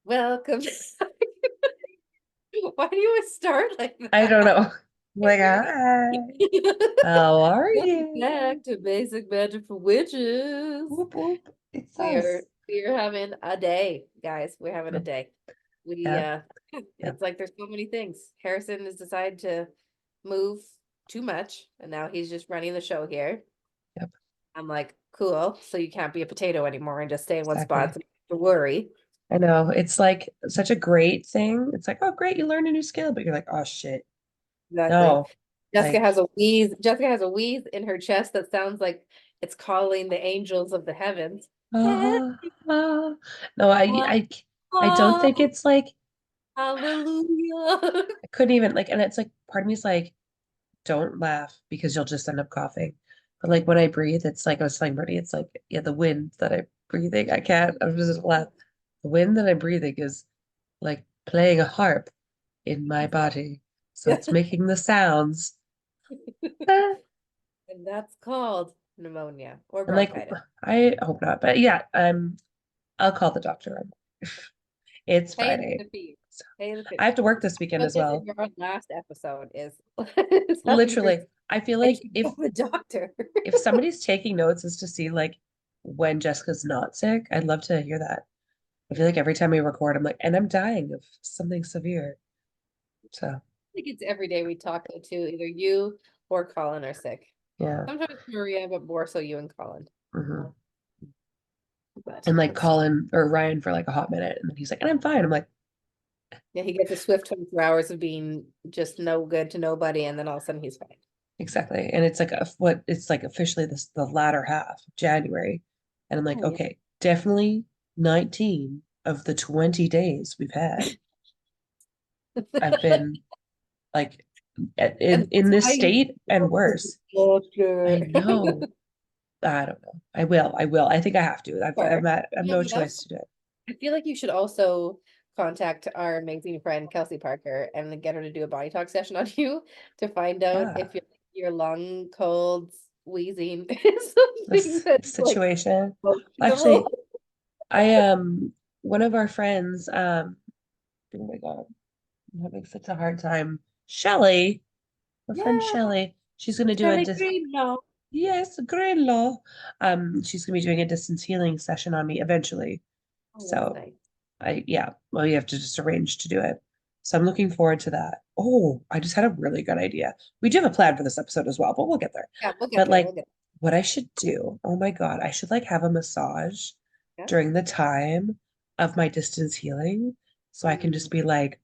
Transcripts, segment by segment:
Welcome. Why do you always start like I don't that? know. Like, hi, how are Welcome you? back to Basic Magic for Witches. Whoop, whoop. It's We are us. we are having a day, guys. We're having a Yep, day. We yep, yep, it's like there's so many things. Harrison has decided to move too much, and now he's just running the show here. yep, I'm like, cool. So you can't be a potato anymore and just stay in one spot, exactly. so you don't have to worry. I know. It's like such a great thing. It's like, oh, great, you learned a new skill, but you're like, oh shit. Exactly. No, like, Jessica has a wheeze in her chest that sounds like it's calling the angels of the heavens. uh, uh, no, I don't think Oh, it's like hallelujah. I couldn't even like, and it's like part of me is like, don't laugh because you'll just end up coughing. But like when I breathe, it's like I was telling Brittany, it's like, yeah, the wind that I'm breathing, I can't, I'm just laugh. The wind that I'm breathing is like playing a harp in my body. So it's making the sounds. Eh. And that's called pneumonia or And like, bronchitis. I hope not, but yeah, I'll call the doctor. It's Pay the Friday. fee. So Pay the fee. I have to work this weekend But as this is well. your last episode is having your Literally, I feel and like you go to the doctor. if somebody's taking notes is to see like when Jessica's not sick, I'd love to hear that. I feel like every time we record, I'm like, and I'm dying of something severe. So Think it's every day we talk to either you or Colin are sick. yeah. Sometimes Maria, but more so you and Colin. Hmm. But And like that's Colin or Ryan for like a hot minute, and then he's like, and I'm fine. I'm like, yeah, he gets a swift 24 hours of being just no good to nobody, and then all of a sudden he's fine. exactly. And it's like what it's like officially this the latter half of January. And I'm like, Oh yeah. okay, definitely 19 of the 20 days we've had. I've been like And in that's this why you state and go to worse. the I doctor. know. I don't know. I will. I will. I think I have to. Sure. I have Yeah, no but that's choice to do it. I feel like you should also contact our amazing friend Kelsey Parker and get her to do a body talk session on you to find out Yeah. if your lung colds, wheezing is something This that's like situation. emotional. Actually, I one of our friends, oh my God, I'm having such a hard time. Shelly, my friend Yeah, Shelly, she's gonna do a Shelly dis Green, no. yes, Greenlaw. She's gonna be doing a distance healing session on me eventually. Oh, that's So nice. yeah, well, you have to just arrange to do it. So I'm looking forward to that. Oh, I just had a really good idea. We do have a plan for this episode as well, but we'll get there. Yeah, we'll get But there. We'll like, get what I should do, oh my God, I should like have a massage there. during the time of my distance healing. So I can Mm, just be like,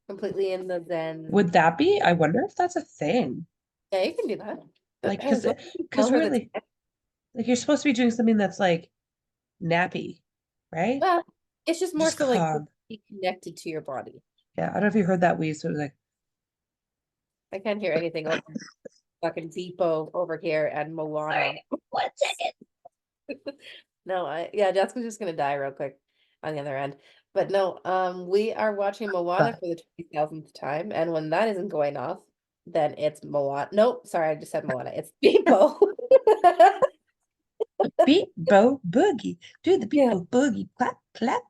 completely in the zen. would that be? I wonder if that's a thing. Yeah, you can do that. Like, As long as you tell because her that's really, like you're supposed to be doing something that's like nappy, right? well, it's just more Just so like calm. be connected to your body. Yeah, I don't know if you heard that wheeze, so it was like, I can't hear anything over fucking Depot over here and Moana. sorry, 1 second. No, yeah, Jessica's just gonna die real quick on the other end. But no, we are watching Moana for the 20,000th time, and when that isn't going off, then it's Moana. Nope, sorry, I just said Moana. It's Bebo. Beat Bo Boogie. Do the beat Yeah. Bo Boogie. Clap, clap.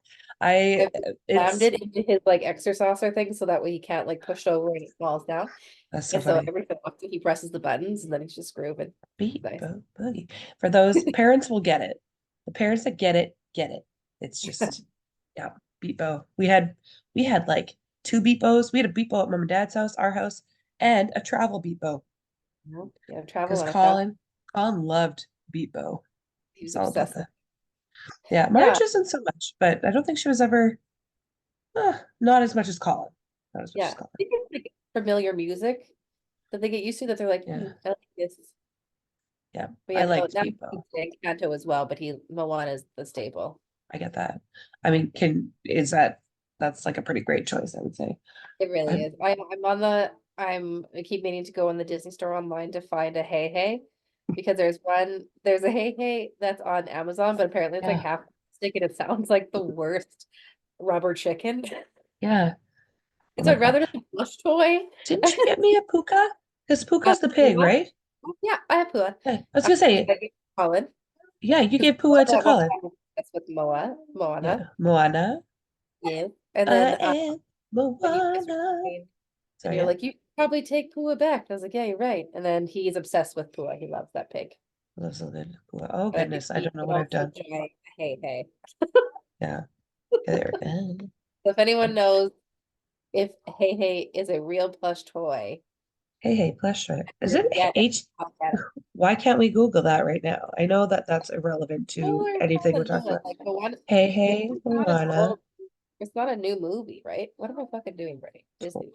I, I've slammed it's, it into his like exerciser thing so that way he can't like push it over and it falls down. that's so And so funny. every so often he presses the buttons and then he's just grooving. Beat Nice. Bo Boogie. For those parents will get it. The parents that get it, get it. It's just, yeah, beat Bo. We had like two beat bows. We had a beat bow at mom and dad's house, our house, and a travel beat bow. No, yeah, travel Because on a fast. Colin loved beat bow. He was He's all about obsessed. that. Yeah, Yeah, Marge isn't so much, but I don't think she was ever, not as much as Colin. Not as much yeah. as I Colin. think it's like familiar music that they get used to that they're like, Yeah. I like this. Yeah, But I yeah, no, liked now he's Beepo. in Kanto as well, but he Moana is the staple. I get that. I mean, that's like a pretty great choice, I would say. It really I is. I keep meaning to go in the Disney store online to find a Hey Hey because there's a Hey Hey that's on Amazon, but apparently it's like yeah, half stick and it sounds like the worst rubber chicken. yeah. Oh And so my I'd rather gosh. just a plush toy. Didn't you get me a puka? Because Uh, Puka's the pig, Pua? right? Yeah, I have Pua. Yeah. I was gonna say, I get Colin yeah, you because gave Pua to that one Colin. time that's with Moana. Yeah. Moana. you. And I then am when you guys were Moana. talking, and Sorry, you're yeah. like, you probably take Pua back. I was like, yeah, you're right. And then he's obsessed with Pua. He loves that pig. Love so good. Oh But I think goodness, I he don't know can what I've also done. enjoy hey hey. Yeah. Okay, there we go. So if anyone knows if hey hey is a real plush toy, Hey, hey, plush toy. Is or it get it, H? I'll get it. Why can't we Google that right now? I know that that's irrelevant No, to we're anything we're fucking talking doing about. like the one. Hey, hey, It's not as Moana. old. It's not a new movie, right? What am I fucking doing, Brittany? Disney.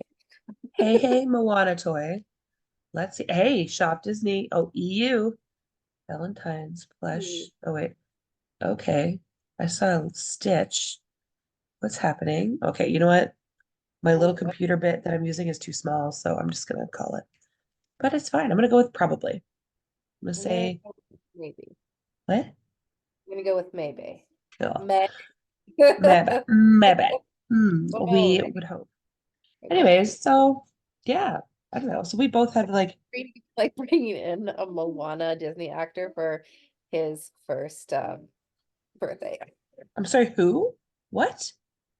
Hey, hey, Moana toy. Let's see. Hey, Shop Disney. Oh, EU. Valentine's Hmm. plush. Oh, wait. Okay. I saw Stitch. What's happening? Okay, you know what? My little Oh, what? computer bit that I'm using is too small, so I'm just gonna call it. But it's fine. I'm gonna go with probably. I'm gonna I'm gonna say go with maybe. what? I'm gonna go with maybe. Cool. May. Maybe. Maybe. We Oh, would hope. okay. Anyways, so yeah, I don't know. So we both had like, Like bringing in a Moana Disney actor for his first birthday. I'm sorry, who? What?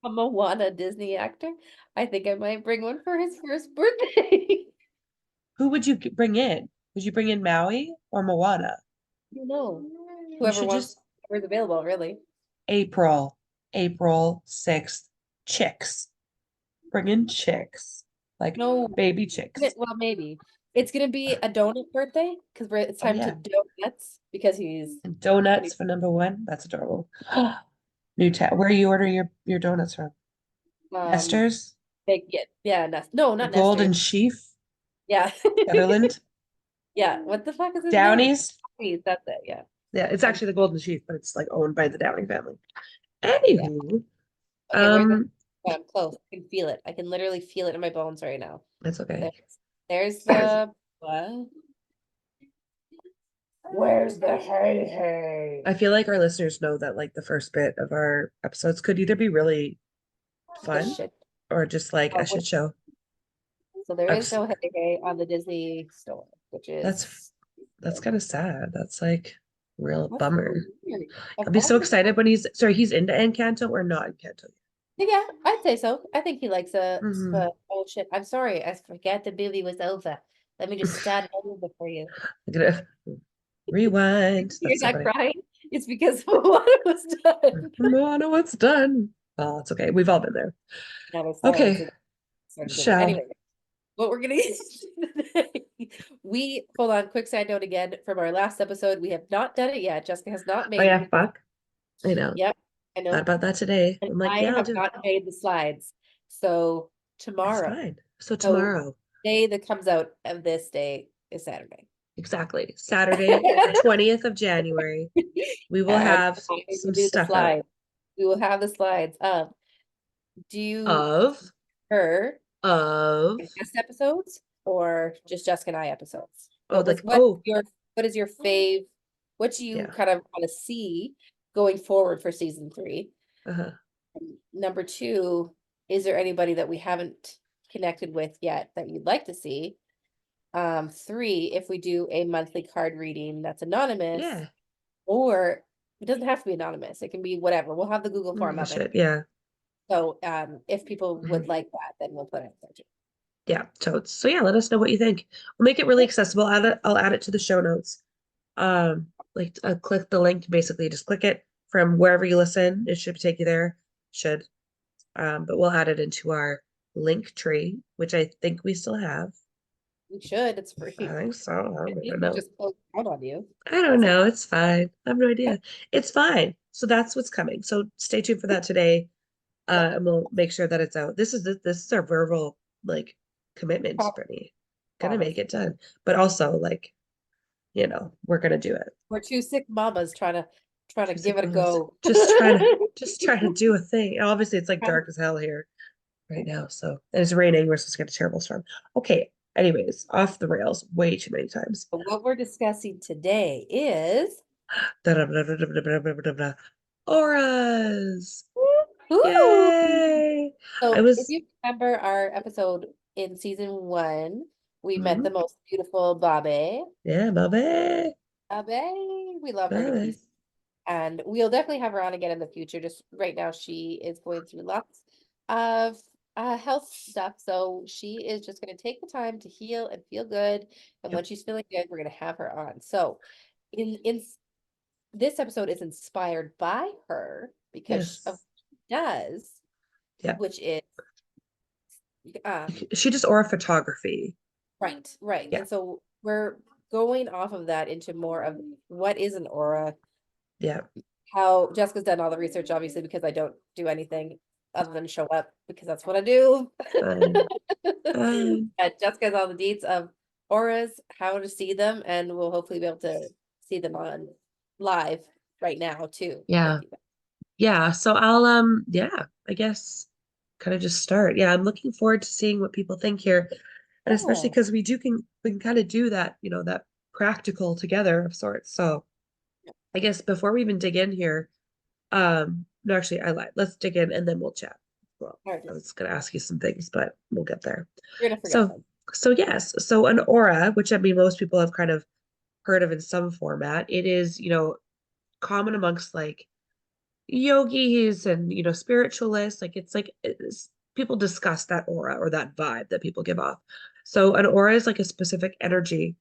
A Moana Disney actor. I think I might bring one for his first birthday. Who would you bring in? Would you bring in Maui or Moana? You know, You whoever should wants, just whoever's available, really. April 6th, chicks. Bring in chicks, like No, baby chicks. well, maybe it's gonna be a donut birthday because it's Oh time to yeah, donuts because he's and gonna donuts for number one. That's adorable. New tat. Where you order your donuts from? um Nestor's, big get yeah, no, the not Golden Nestor. Sheaf, Yeah. Sutherland, Yeah, what the fuck is his name? Downies. Please, that's it, yeah. Yeah, it's Um, actually the Golden Sheaf, but it's like owned by the Downing family. yeah. Anywho, Okay, where's the um, I'm close. I can feel it. I can literally feel it in my bones right now. that's okay. There's there's the what? Where's the hey hey? I feel like our listeners know that like the first bit of our episodes could either be really The fun shit. or just like a Oh, shit show. so there is Abs- no hey hey on the Disney store, which That's is that's kind of sad. That's like real what's so bummer. weird. Of I'll be all so the excited when he's sorry, he's into Encanto or not Encanto. yeah, I'd say so. I think he likes Mm-hmm. oh shit. I'm sorry, I forgot the movie was over. Let me just start over for you. I'm gonna rewind. You're That's so not funny. crying. It's because what was done. Moana, what's done? Oh, it's okay. We've all been there. Now there's silence Okay, and started over. shall. Anyway, what we're gonna eat today. We hold on, quick side note again from our last episode. We have not done it yet. Jessica has not Oh made yeah, fuck. I know. yep, I Thought know. about that today. And I'm like, I yeah, I'll have do it. not made the slides. So It's tomorrow. fine. So So tomorrow, day that comes out of this day is Saturday. exactly. Saturday, the 20th of January, we will And have we will some do the stuff out slides. We will have the slides up. Do you of prefer of guest episodes or just Jessica and I episodes? oh What was like oh what is your fave? What do you yeah. kind of want to see going forward for season 3? Uh-huh. And number 2, is there anybody that we haven't connected with yet that you'd like to see? 3, if we do a monthly card reading that's anonymous, Yeah. or it doesn't have to be anonymous, it can be whatever. We'll have the Google form Oh up. And shit. Yeah. so if people would Mhm. like that, then we'll put it there too. Yeah, totes. So yeah, let us know what you think. We'll make it really accessible. I'll add it to the show notes. Like click the link, basically just click it from wherever you listen. It should take you there. Should. But we'll add it into our link tree, which I think we still have. We should, it's I free. think so. I I think don't we know. just closed out on you. I don't That's it. know. It's fine. I have no idea. It's fine. So that's what's coming. So stay tuned for that today. Yep. And we'll make sure that it's out. This is our verbal like commitment, Pop Brittany. Gonna promise. make it done. But also like, we're gonna do it. We're two sick mamas trying to Two give sick it a mamas. go. Just trying to do a thing. Obviously it's like Trying dark as hell here right now. So and it's raining. We're supposed to get a terrible storm. Okay. Anyways, off the rails way too many times. what we're discussing today is Auras. ooh. Yay. I So if was you remember our episode in season 1, we met the mhm. most beautiful Babe. Yeah, Bobby. Babe, we love her to Bobby. pieces. And we'll definitely have her on again in the future. Just right now, she is going through lots of health stuff. So she is just going to take the time to heal and feel good. And Yep. when she's feeling good, we're going to have her on. So in this episode is inspired by her because of what Yes. she does, Yeah. which is um She does aura photography. right, right. Yeah. And so we're going off of that into more of what is an aura, Yeah. how Jessica's done all the research, obviously, because I don't do anything other than show up because that's what I do. Fun. Fun. And Jessica has all the deets of auras, how to see them, and we'll hopefully be able to see them on live right now too with Yeah. you. Yeah. So I'll yeah, I guess kind of just start. Yeah, I'm looking forward to seeing what people think here. And especially Yeah. because we can kind of do that, that practical together of sorts. So I guess before we even dig in here, no, actually I lied. Let's dig in and then we'll chat. Well, All right. I was gonna ask you some things, but we'll get there. You're gonna forget So them. so yes, so an aura, which I mean most people have kind of heard of in some format, it is, common amongst like yogis and spiritualists. Like people discuss that aura or that vibe that people give off. So an aura is like a specific energy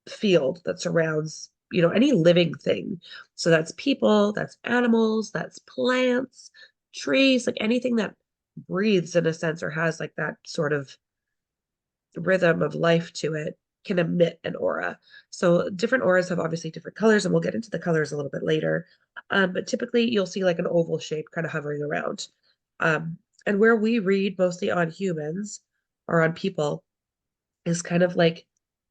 field that surrounds any living thing. So that's people, that's animals, that's plants, trees, like anything that breathes in a sense or has like that sort of rhythm of life to it can emit an aura. So different auras have obviously different colors, and we'll get into the colors a little bit later. But typically you'll see like an oval shape kind of hovering around. And where we read mostly on humans or on people is kind of like,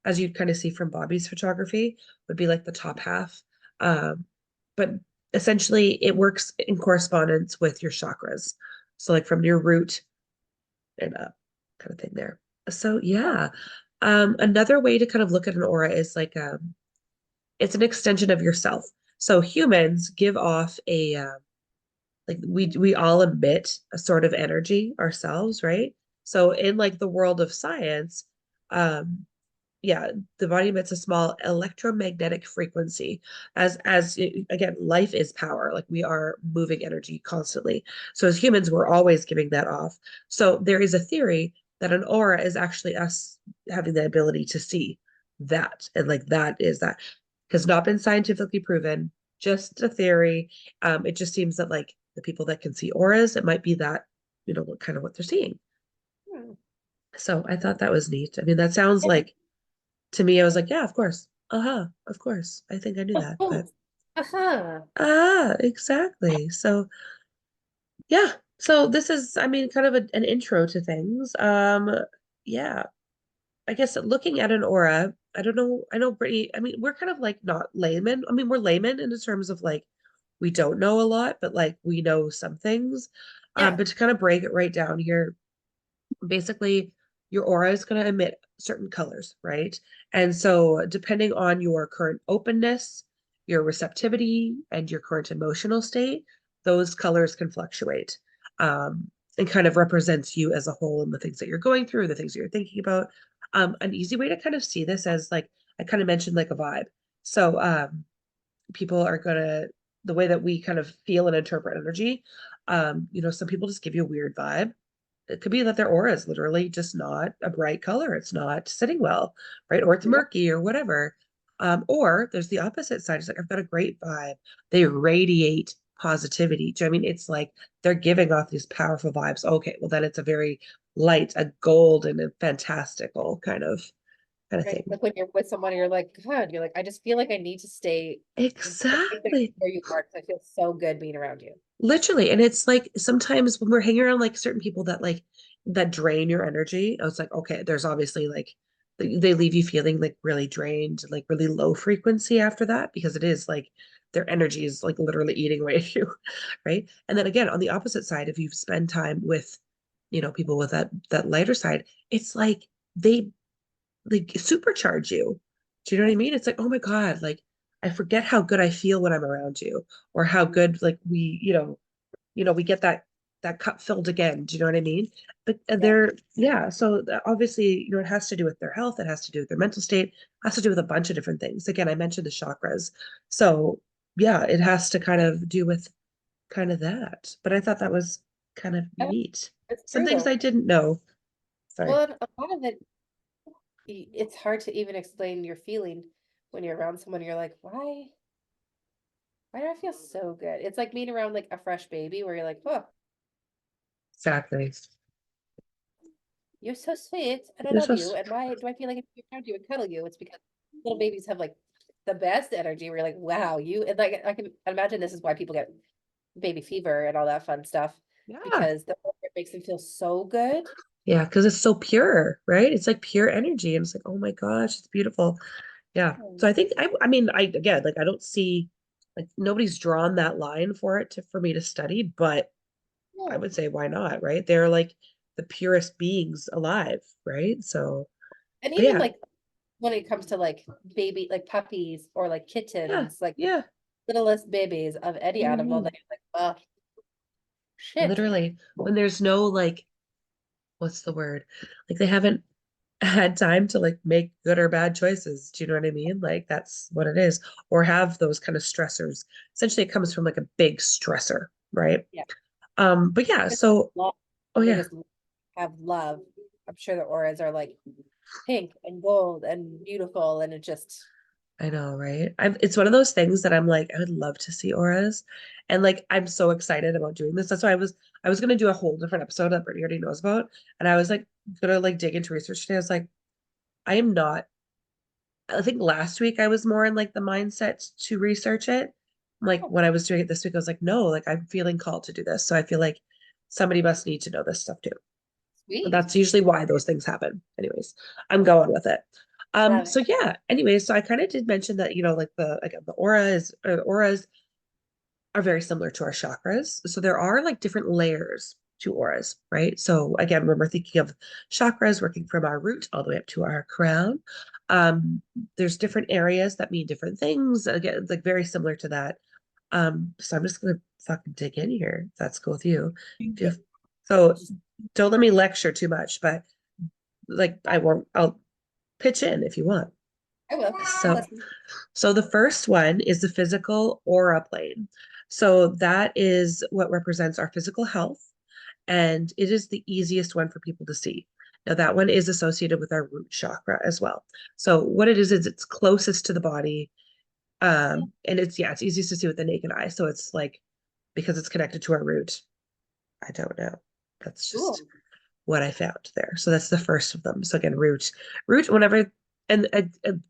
as you'd kind of see from Bobby's photography, would be like the top half. But essentially it works in correspondence with your chakras. So like from your root and up kind of thing there. So yeah. Another way to kind of look at an aura is like it's an extension of yourself. So humans give off a like we all emit a sort of energy ourselves, right? So in like the world of science, um, yeah, the body emits a small electromagnetic frequency. Again, life is power. Like we are moving energy constantly. So as humans, we're always giving that off. So there is a theory that an aura is actually us having the ability to see that, and like that is that has not been scientifically proven, just a theory. It just seems that like the people that can see auras, it might be that, what kind of what they're seeing. Hmm. So I thought that was neat. I mean, that sounds like to me, I was like, yeah, of course. Uh-huh, of course. I think I knew Of that, but course. Uh-huh. exactly. So yeah. So this is, I mean, kind of an intro to things. Yeah. I guess looking at an aura, I don't know. I know Brittany, I mean, we're kind of like not laymen. I mean, we're laymen in the terms of like we don't know a lot, but like we know some things. Yeah. But to kind of break it right down here, basically your aura is going to emit certain colors, right? And so depending on your current openness, your receptivity, and your current emotional state, those colors can fluctuate. And kind of represents you as a whole and the things that you're going through, the things that you're thinking about. An easy way to kind of see this as like I kind of mentioned like a vibe. So people are gonna the way that we kind of feel and interpret energy. Some people just give you a weird vibe. It could be that their aura is literally just not a bright color. It's not sitting well, right? Or it's Yep. murky or whatever. Or there's the opposite side. It's like, I've got a great vibe. They radiate positivity. Do you know what I mean? It's like they're giving off these powerful vibes. Okay, well, then it's a very light, a golden and fantastical kind of Right. thing. Like when you're with someone, you're like, God, you're like, I just feel like I need to stay Exactly. where you are because I feel so good being around you. Literally. And it's like sometimes when we're hanging around like certain people that drain your energy, I was like, okay, there's obviously like they leave you feeling like really drained, like really low frequency after that, because it is like their energy is like literally eating away at you. Right. And then again, on the opposite side, if you spend time with, people with that lighter side, it's like they supercharge you. Do you know what I mean? It's like, oh my God, like I forget how good I feel when I'm around you, or how good like we get that cup filled again. Do you know what I mean? But Yeah. yeah. So obviously, it has to do with their health. It has to do with their mental state. It has to do with a bunch of different things. Again, I mentioned the chakras. So yeah, it has to kind of do with kind of that. But I thought that was kind of Yeah, neat. it's Some true things though. I didn't know. Sorry. Well, and a lot of it, it's hard to even explain your feeling when you're around someone. You're like, why do I feel so good? It's like being around like a fresh baby where you're like, oh, Exactly. you're so sweet and I This love you. was, And why do I feel like I can around you and cuddle you? It's because little babies have like the best energy. Where you're like, wow, you, and like I can imagine this is why people get baby fever and all that fun stuff yeah. because it makes them feel so good. Yeah, because it's so pure, right? It's like pure energy. And it's like, oh my gosh, it's beautiful. Yeah. So I think I mean I again like I don't see like nobody's drawn that line for it to for me to study, but I No. would say why not, right? They're like the purest beings alive, right? So, And but even yeah, like when it comes to like baby, like puppies or like yeah, kittens, like yeah. littlest babies of any animal, Mhm. that you're like, oh shit. Literally, when there's no like, what's the word? Like they haven't had time to like make good or bad choices. Do you know what I mean? Like that's what it is. Or have those kind of stressors. Essentially, it comes from like a big stressor, right? Yeah. But yeah, Just so love, oh and they yeah, just have love. I'm sure the auras are like pink and gold and beautiful, and it just, I know, right? It's one of those things that I'm like, I would love to see auras. And like I'm so excited about doing this. That's why I was gonna do a whole different episode that Brittany already knows about. And I was like gonna like dig into research today. I was like, I am not. I think last week I was more in like the mindset to research it. Like oh, when I was doing it this week, I was like, no, like I'm feeling called to do this. So I feel like somebody must need to know this stuff too. And sweet. that's usually why those things happen. Anyways, I'm going with it. Love it. So yeah, anyways, so I kind of did mention that, like the auras are very similar to our chakras. So there are like different layers to auras, right? So again, when we're thinking of chakras working from our root all the way up to our crown, um, there's different areas that mean different things. Again, it's like very similar to that. So I'm just gonna fucking dig in here. If that's cool with you. If you have, so don't let me lecture too much, but like I'll pitch in if you want. I will. I'll So listen. so the first one is the physical aura plane. So that is what represents our physical health, and it is the easiest one for people to see. Now that one is associated with our root chakra as well. So what it is it's closest to the body, and it's easiest to see with the naked eye. So it's like because it's connected to our root. I don't know. That's just Cool. what I found there. So that's the first of them. So again, root, whenever, and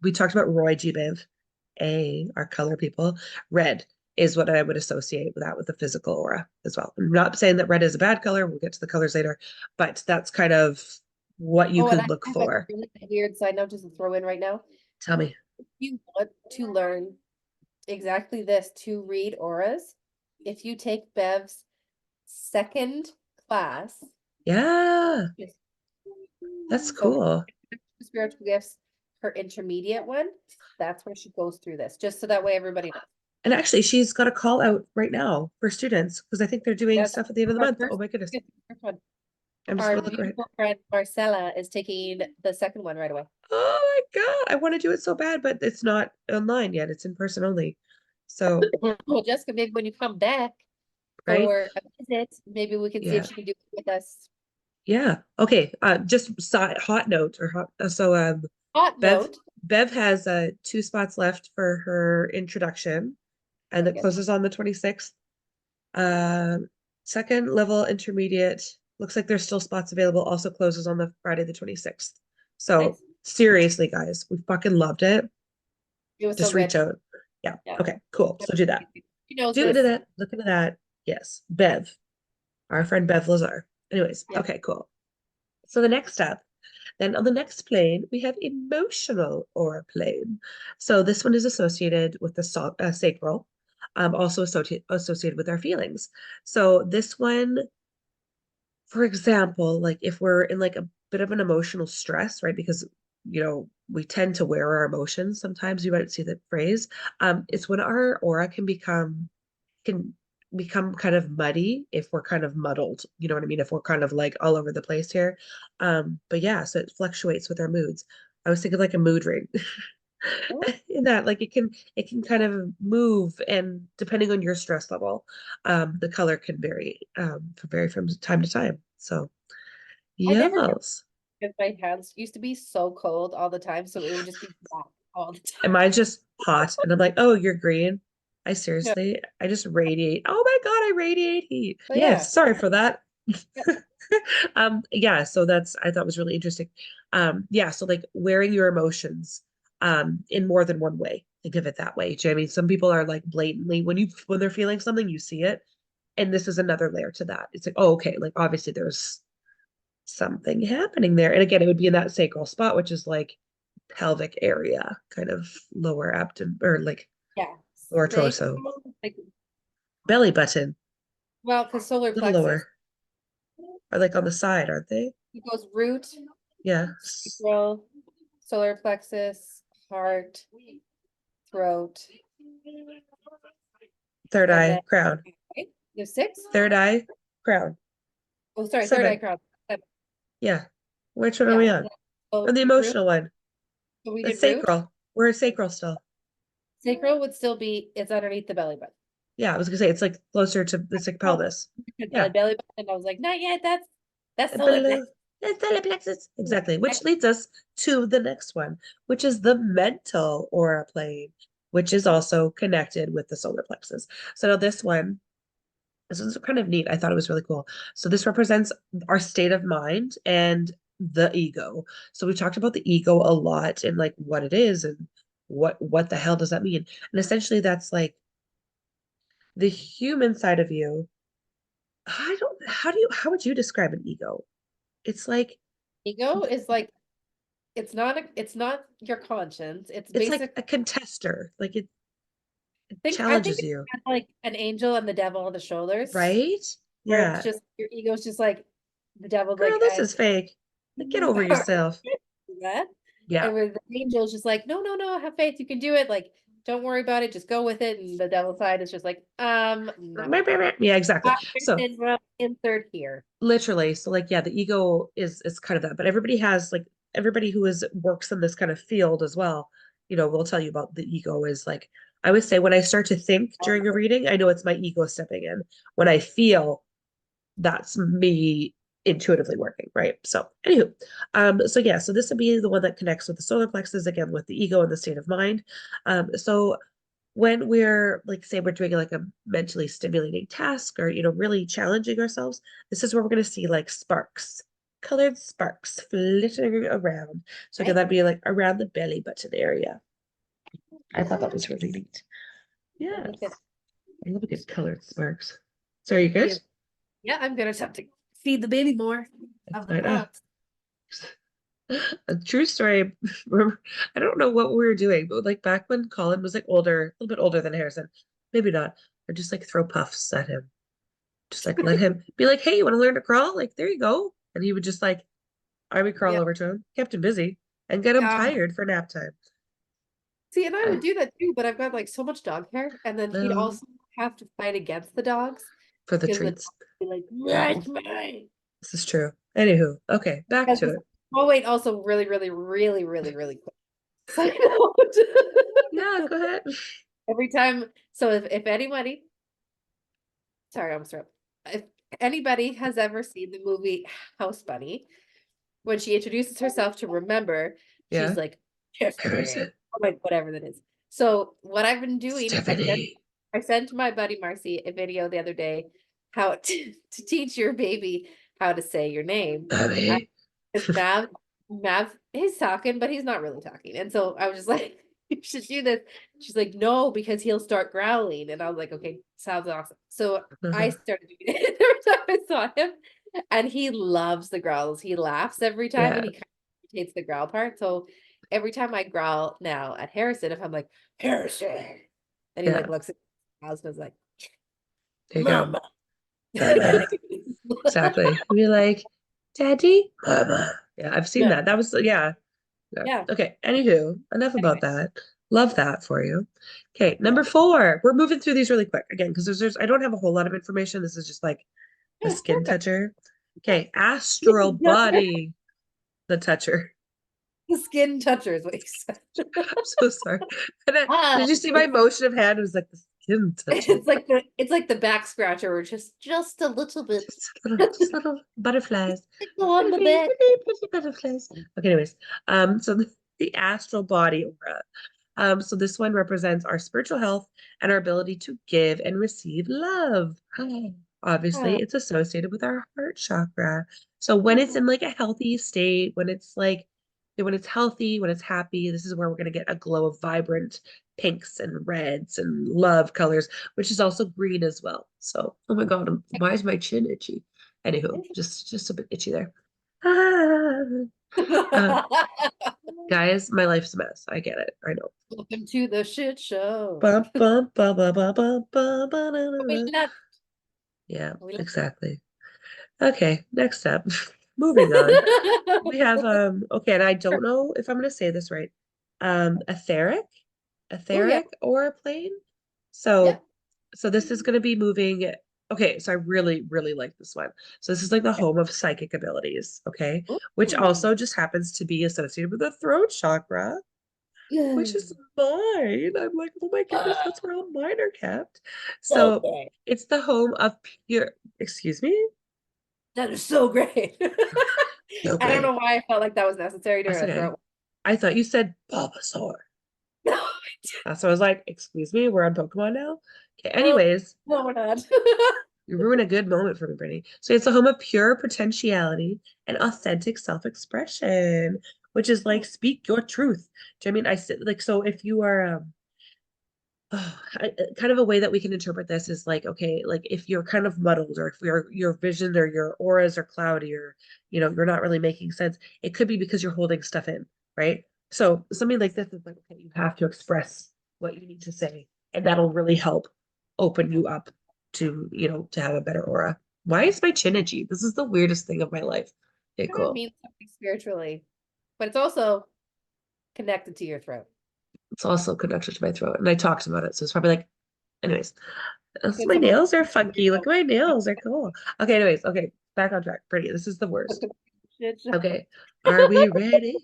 we talked about Roy G. Biv, our color people. Red is what I would associate with that with the physical aura as well. I'm not saying that red is a bad color. We'll get to the colors later, but that's kind of what you Oh, and I could look have a for. really weird side note just to throw in right now. Tell me. If you want to learn exactly this to read auras, if you take Bev's second class, Yeah, yes, that's so cool. spiritual gifts, her intermediate one, that's where she goes through this, just so that way everybody knows. And actually, she's got a call out right now for students because I think they're doing Yes, stuff at the end of the our month. Oh first, my goodness. first one. I'm just Our gonna look right. beautiful friend Marcella is taking the second one right away. Oh my God. I want to do it so bad, but it's not online yet. It's in person only. So, Well, Jessica, maybe when you come back right? for a visit, maybe we can see if Yeah. she can do it with us. Yeah. Okay. Just hot note or hot. Hot Bev note. Bev has two spots left for her introduction, and Very that good. closes on the 26th. Um, Second level intermediate looks like there's still spots available. Also closes on the Friday the 26th. So Nice. seriously, guys, we fucking loved it. It was so Just reach good. out. Yeah. Yeah. Okay. Cool. So do that. She knows Do into this. that. Look into that. Yes. Bev, our friend Bev Lazar. Anyways. Yeah. Okay. Cool. So the next step. Then on the next plane, we have emotional aura plane. So this one is associated with the sacral, also associated with our feelings. So this one, for example, like if we're in like a bit of an emotional stress, right? Because we tend to wear our emotions. Sometimes you might see the phrase. It's when our aura can become kind of muddy if we're kind of muddled. You know what I mean? If we're kind of like all over the place here. But yeah, so it fluctuates with our moods. I was thinking like a mood ring. In that, like it can kind of move, and depending on your stress level, the color can vary from time to time. So I never could yes. because my hands used to be so cold all the time, so it would just be black all the time. Am I just hot? And I'm like, oh, you're green. Yeah, I just radiate. Oh my God, I radiate heat. but yeah, Yes, sorry for that. yeah, Yeah, so that's I thought was really interesting. Yeah, so like wearing your emotions in more than one way. Think of it that way. Do you know what I mean? Some people are like blatantly when they're feeling something, you see it. And this is another layer to that. It's like, oh, okay, like obviously there's something happening there. And again, it would be in that sacral spot, which is like pelvic area, kind of lower abdomen or like yeah. lower They torso, like belly button, well, because solar a little plexus, lower, or like on the side, aren't they? it goes root, Yeah. sacral, solar plexus, heart, throat, Third and eye, then crown. right? There's six. Third eye, crown. Oh, sorry, third eye Seven. crown. Seven. Yeah. Which one are Yeah. we on? So On the root. emotional one. So we The did root. sacral. We're at sacral still. Sacral would still be it's underneath the belly button. Yeah, I was gonna say it's like closer to it's like Oh, pelvis. belly Yeah. button. And I was like, not yet. That's solar Below. plexus. It's solar plexus. Exactly. Which leads us to the next one, which is the mental aura plane, which is also connected with the solar plexus. So now this is kind of neat. I thought it was really cool. So this represents our state of mind and the ego. So we talked about the ego a lot and like what it is and what the hell does that mean? And essentially that's like the human side of you. I don't how would you describe an ego? It's like Ego is like it's not your conscience. It's it's like basic. a contester. Like it I think challenges it's you, kind of like an angel and the devil on the shoulders, right? where it's Yeah. just your ego's just like the devil's Girl, like this I'm is fake. Like, get over yourself. that. Yeah. And where the angel's just like, no, no, no, have faith, you can do it. Like, don't worry about it, just go with it. And the devil side is just like, no. Yeah, exactly. So Insert here. literally, so like yeah, the ego is kind of that, but everybody has like everybody who is works in this kind of field as well, will tell you about the ego is like I would say when I start to think during a reading, I know it's my ego stepping in. When I feel that's me intuitively working, right? So, anywho, so yeah, so this would be the one that connects with the solar plexus again with the ego and the state of mind. So when we're like, say, we're doing like a mentally stimulating task or really challenging ourselves, this is where we're going to see like sparks, colored sparks flittering around. So again, Right? that'd be like around the belly button area. I thought that was really neat. I Yes, think that I love a good colored sparks. So are you he good? is, yeah, I'm gonna have to feed the baby more of the I know. plants. A true story. Remember, I don't know what we were doing, but like back when Colin was like older, a little bit older than Harrison, maybe not, or just like throw puffs at him. Just like let him be like, hey, you want to learn to crawl? Like, there you go. And he would just like army crawl Yeah. over to him, kept him busy, and get him tired for nap time. See, and I would I do that too, but I've got like so much dog hair, and then he'd know also have to fight against the dogs for the because the treats. dogs would be like, "That's mine." This is true. Anywho, okay, back Because to this, it. oh wait, also really, really, really, really, really quick. Side note. Yeah, go ahead. Every time, so if anybody, sorry, I'm sorry. If anybody has ever seen the movie House Bunny, when she introduces herself to Remember, she's Yeah. like, Tiffany, Harrison, or like whatever that is. So what I've been doing, Stephanie, I sent my buddy Marcy a video the other day how to teach your baby how to say your name. Mommy. Because Mav is talking, but he's not really talking. And so I was just like, you should do this. She's like, no, because he'll start growling. And I was like, okay, sounds awesome. So I Uh-huh. started doing it every time I saw him. And he loves the growls. He laughs every time Yeah. and he kind of imitates the growl part. So every time I growl now at Harrison, if I'm like, Harrison, and he like Yeah. looks at me and is like, There you go. Mama. Mama. Exactly. Be like, Daddy, Mama. Yeah, I've seen Yeah. that. That was yeah. Yeah. Yeah. Okay. Anywho, enough Anyway. about that. Love that for you. Okay, Yeah. number four. We're moving through these really quick again because there's I don't have a whole lot of information. This is just like a Yeah, skin perfect. toucher. Okay, astral Yeah. body, the toucher. The skin toucher is what you said. I'm so sorry. And Ah, did you see my motion of hand? It was like the skin touching. it's like the back scratcher, or just a little bit. Just little butterflies. Go on Pretty, the pretty, bed. pretty butterflies. Okay, anyways. So the astral body aura. So this one represents our spiritual health and our ability to give and receive love. Obviously, Ah, it's associated with our heart chakra. So when it's in like a healthy state, when it's like when it's healthy, when it's happy, this is where we're going to get a glow of vibrant pinks and reds and love colors, which is also green as well. So, oh my God, why is my chin itchy? Anywho, just a bit itchy there. Uh, guys, my life's a mess. I get it. I know. Welcome to the shit show. Bum, bum, ba, ba, ba, ba, ba, ba, da, da, We da. love, Yeah, we love. exactly. Okay, next up. Moving on. We have okay, and I don't know if I'm gonna say this right. Etheric, Oh yeah, aura plane. yeah. So this is gonna be moving. Okay, so I really, really like this one. So this is like the home of psychic abilities, okay? Which Ooh. also just happens to be associated with the throat chakra, which is mine. I'm like, oh my goodness, that's where all mine are kept. So So great. it's the home of pure, excuse me? That is so great. So I don't great. know why I felt like that was necessary That's during a okay. throat. I thought you said Bulbasaur. No, So I was like, excuse me, we're on Pokemon now? Okay, no, anyways, no, we're not. you ruined a good moment for me, Brittany. So it's a home of pure potentiality and authentic self-expression, which is like speak your truth. Do you know what I mean? I said like so if you are kind of a way that we can interpret this is like, okay, like if you're kind of muddled or if your vision or your auras are cloudy or you're not really making sense, it could be because you're holding stuff in, right? So something like this is like, okay, you have to express what you need to say, and that'll really help open you up to have a better aura. Why is my chin itchy? This is the weirdest thing of my life. Okay, Kind of cool. means something spiritually, but it's also connected to your throat. It's also connected to my throat, and I talked about it, so it's probably like, anyways. Because My someone nails are funky. Look at my nails. They're cool. Okay, anyways, okay, back on track. Pretty. This is the worst. shit show. Okay, are we ready?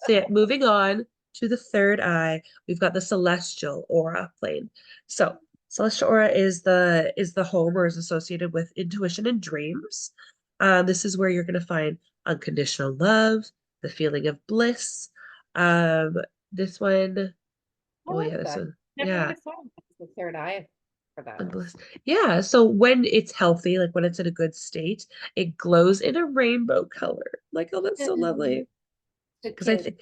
So yeah, moving on to the third eye, we've got the celestial aura plane. So celestial aura is the home or is associated with intuition and dreams. This is where you're gonna find unconditional love, the feeling of bliss. Um, this one, I oh like yeah, this that. one, Never yeah. would have thought of the third eye for that. And bliss. Yeah, so when it's healthy, like when it's in a good state, it glows in a rainbow color. Like, oh, that's so lovely. Good Because I kid. think,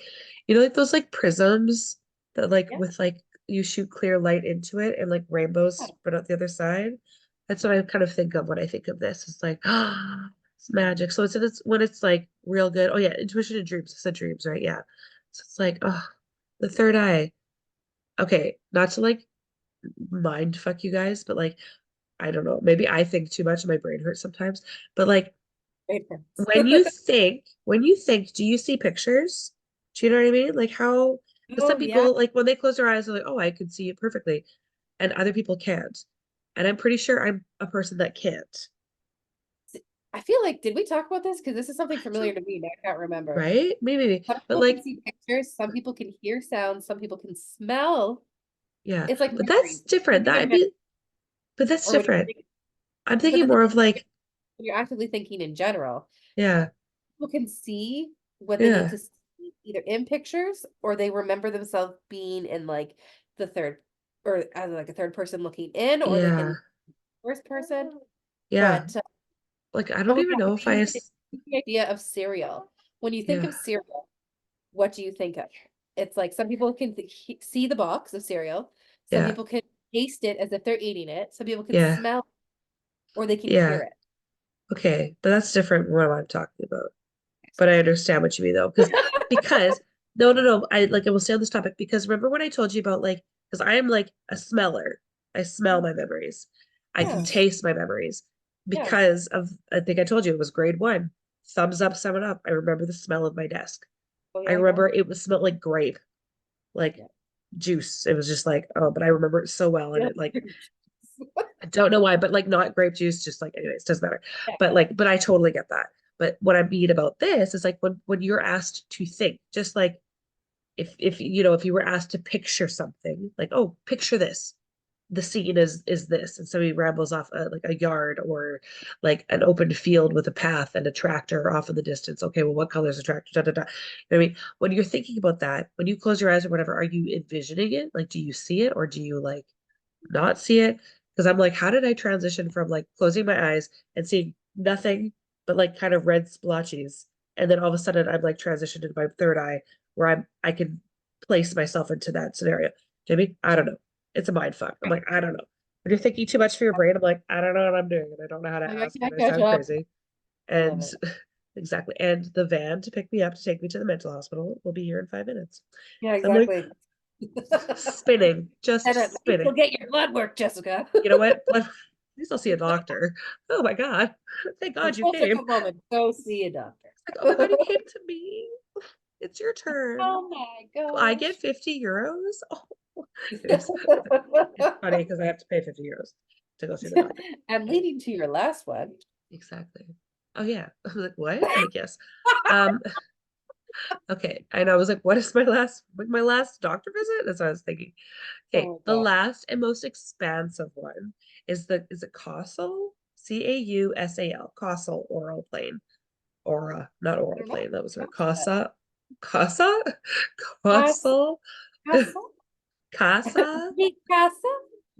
like those like prisms that like Yeah. with like you shoot clear light into it and like rainbows spread out the other side. That's what I kind of think of when I think of this. It's like, ah, it's magic. So it's when it's like real good. Oh yeah, intuition and dreams. I said dreams, right? Yeah. So it's like, oh, the third eye. Okay, not to like mind fuck you guys, but like I don't know. Maybe I think too much and my brain hurts sometimes. But like Great friends. when you think, do you see pictures? Do you know what I mean? Like how, because some Oh yeah. people, like when they close their eyes, they're like, oh, I can see it perfectly. And other people can't. And I'm pretty sure I'm a person that can't. I feel like, did we talk about this? Because this is something I familiar don't, to me, but I can't remember. right? Maybe. Some But people can like, see pictures, some people can hear sounds, some people can smell. yeah. It's like But that's memories. different. Thinking of That'd memories, be, but that's or when different. I'm but thinking the thing more is, of like, when you're actively thinking in general, yeah, people can see what they need yeah, to see either in pictures or they remember themselves being in like the third or as like a third person looking in, or they yeah, can first person. yeah. But Like I don't oh even yeah, know when if you I, use the idea of cereal. When you think yeah, of cereal, what do you think of? It's like some people can see the box of cereal. Some yeah, people can taste it as if they're eating it. Some people can yeah, smell or they can yeah. hear it. Okay, but that's different from what I'm talking about. But I understand what you mean though, because no, no, no. I will stay on this topic because remember when I told you about like because I am like a smeller. I smell my memories. I can Yes. taste my memories Yes. because of I think I told you it was grade one. Thumbs up, 7 up. I remember the smell of my desk. Oh I yeah, remember no. it was smelled like grape, like Yeah. juice. It was just like, oh, but I remember it so well. And Yeah. it like I don't know why, but like not grape juice, just like anyways, doesn't matter. Yeah. But like, but I totally get that. But what I mean about this is like when you're asked to think, just like if you know if you were asked to picture something, like, oh, picture this, the scene is this, and so he rambles off like a yard or like an open field with a path and a tractor off in the distance. Okay, well, what color is the tractor? Da, da, da. You know what I mean? When you're thinking about that, when you close your eyes or whatever, are you envisioning it? Like, do you see it or do you like not see it? Because I'm like, how did I transition from like closing my eyes and seeing nothing but like kind of red splotches, and then all of a sudden I'm like transitioned into my third eye where I can place myself into that scenario. Jamie, I don't know. It's a mind fuck. I'm like, I don't know. When you're thinking too much for your brain, I'm like, I don't know what I'm doing, and I don't know how to Like, I ask, and can't I catch sound up. crazy. I love And it. exactly. And the van to pick me up to take me to the mental hospital will be here in 5 minutes. Yeah, So I'm like exactly. spinning, And just at least spinning. you'll get your blood work, Jessica. You know what? At least I'll see a doctor. Oh my God. Thank So God you just take came. a moment. Go see a Like, oh my God, doctor. you came to me. It's your turn. Oh my I get gosh. 50 euros. Oh, anyways, it's funny because I have to pay 50 euros to go see the doctor. And Okay, leading to your last one. exactly. Oh yeah. I was like, what? I'm like, yes. Um, okay. And I was like, what is my last doctor visit? That's what I was thinking. Okay, Oh the my God. last and most expansive one is it Causal? Causal, Causal oral plane. Aura, not I oral don't know. plane. That was her. Pronounce that. Casa? Casa, Causal? casa, Casa? mi casa.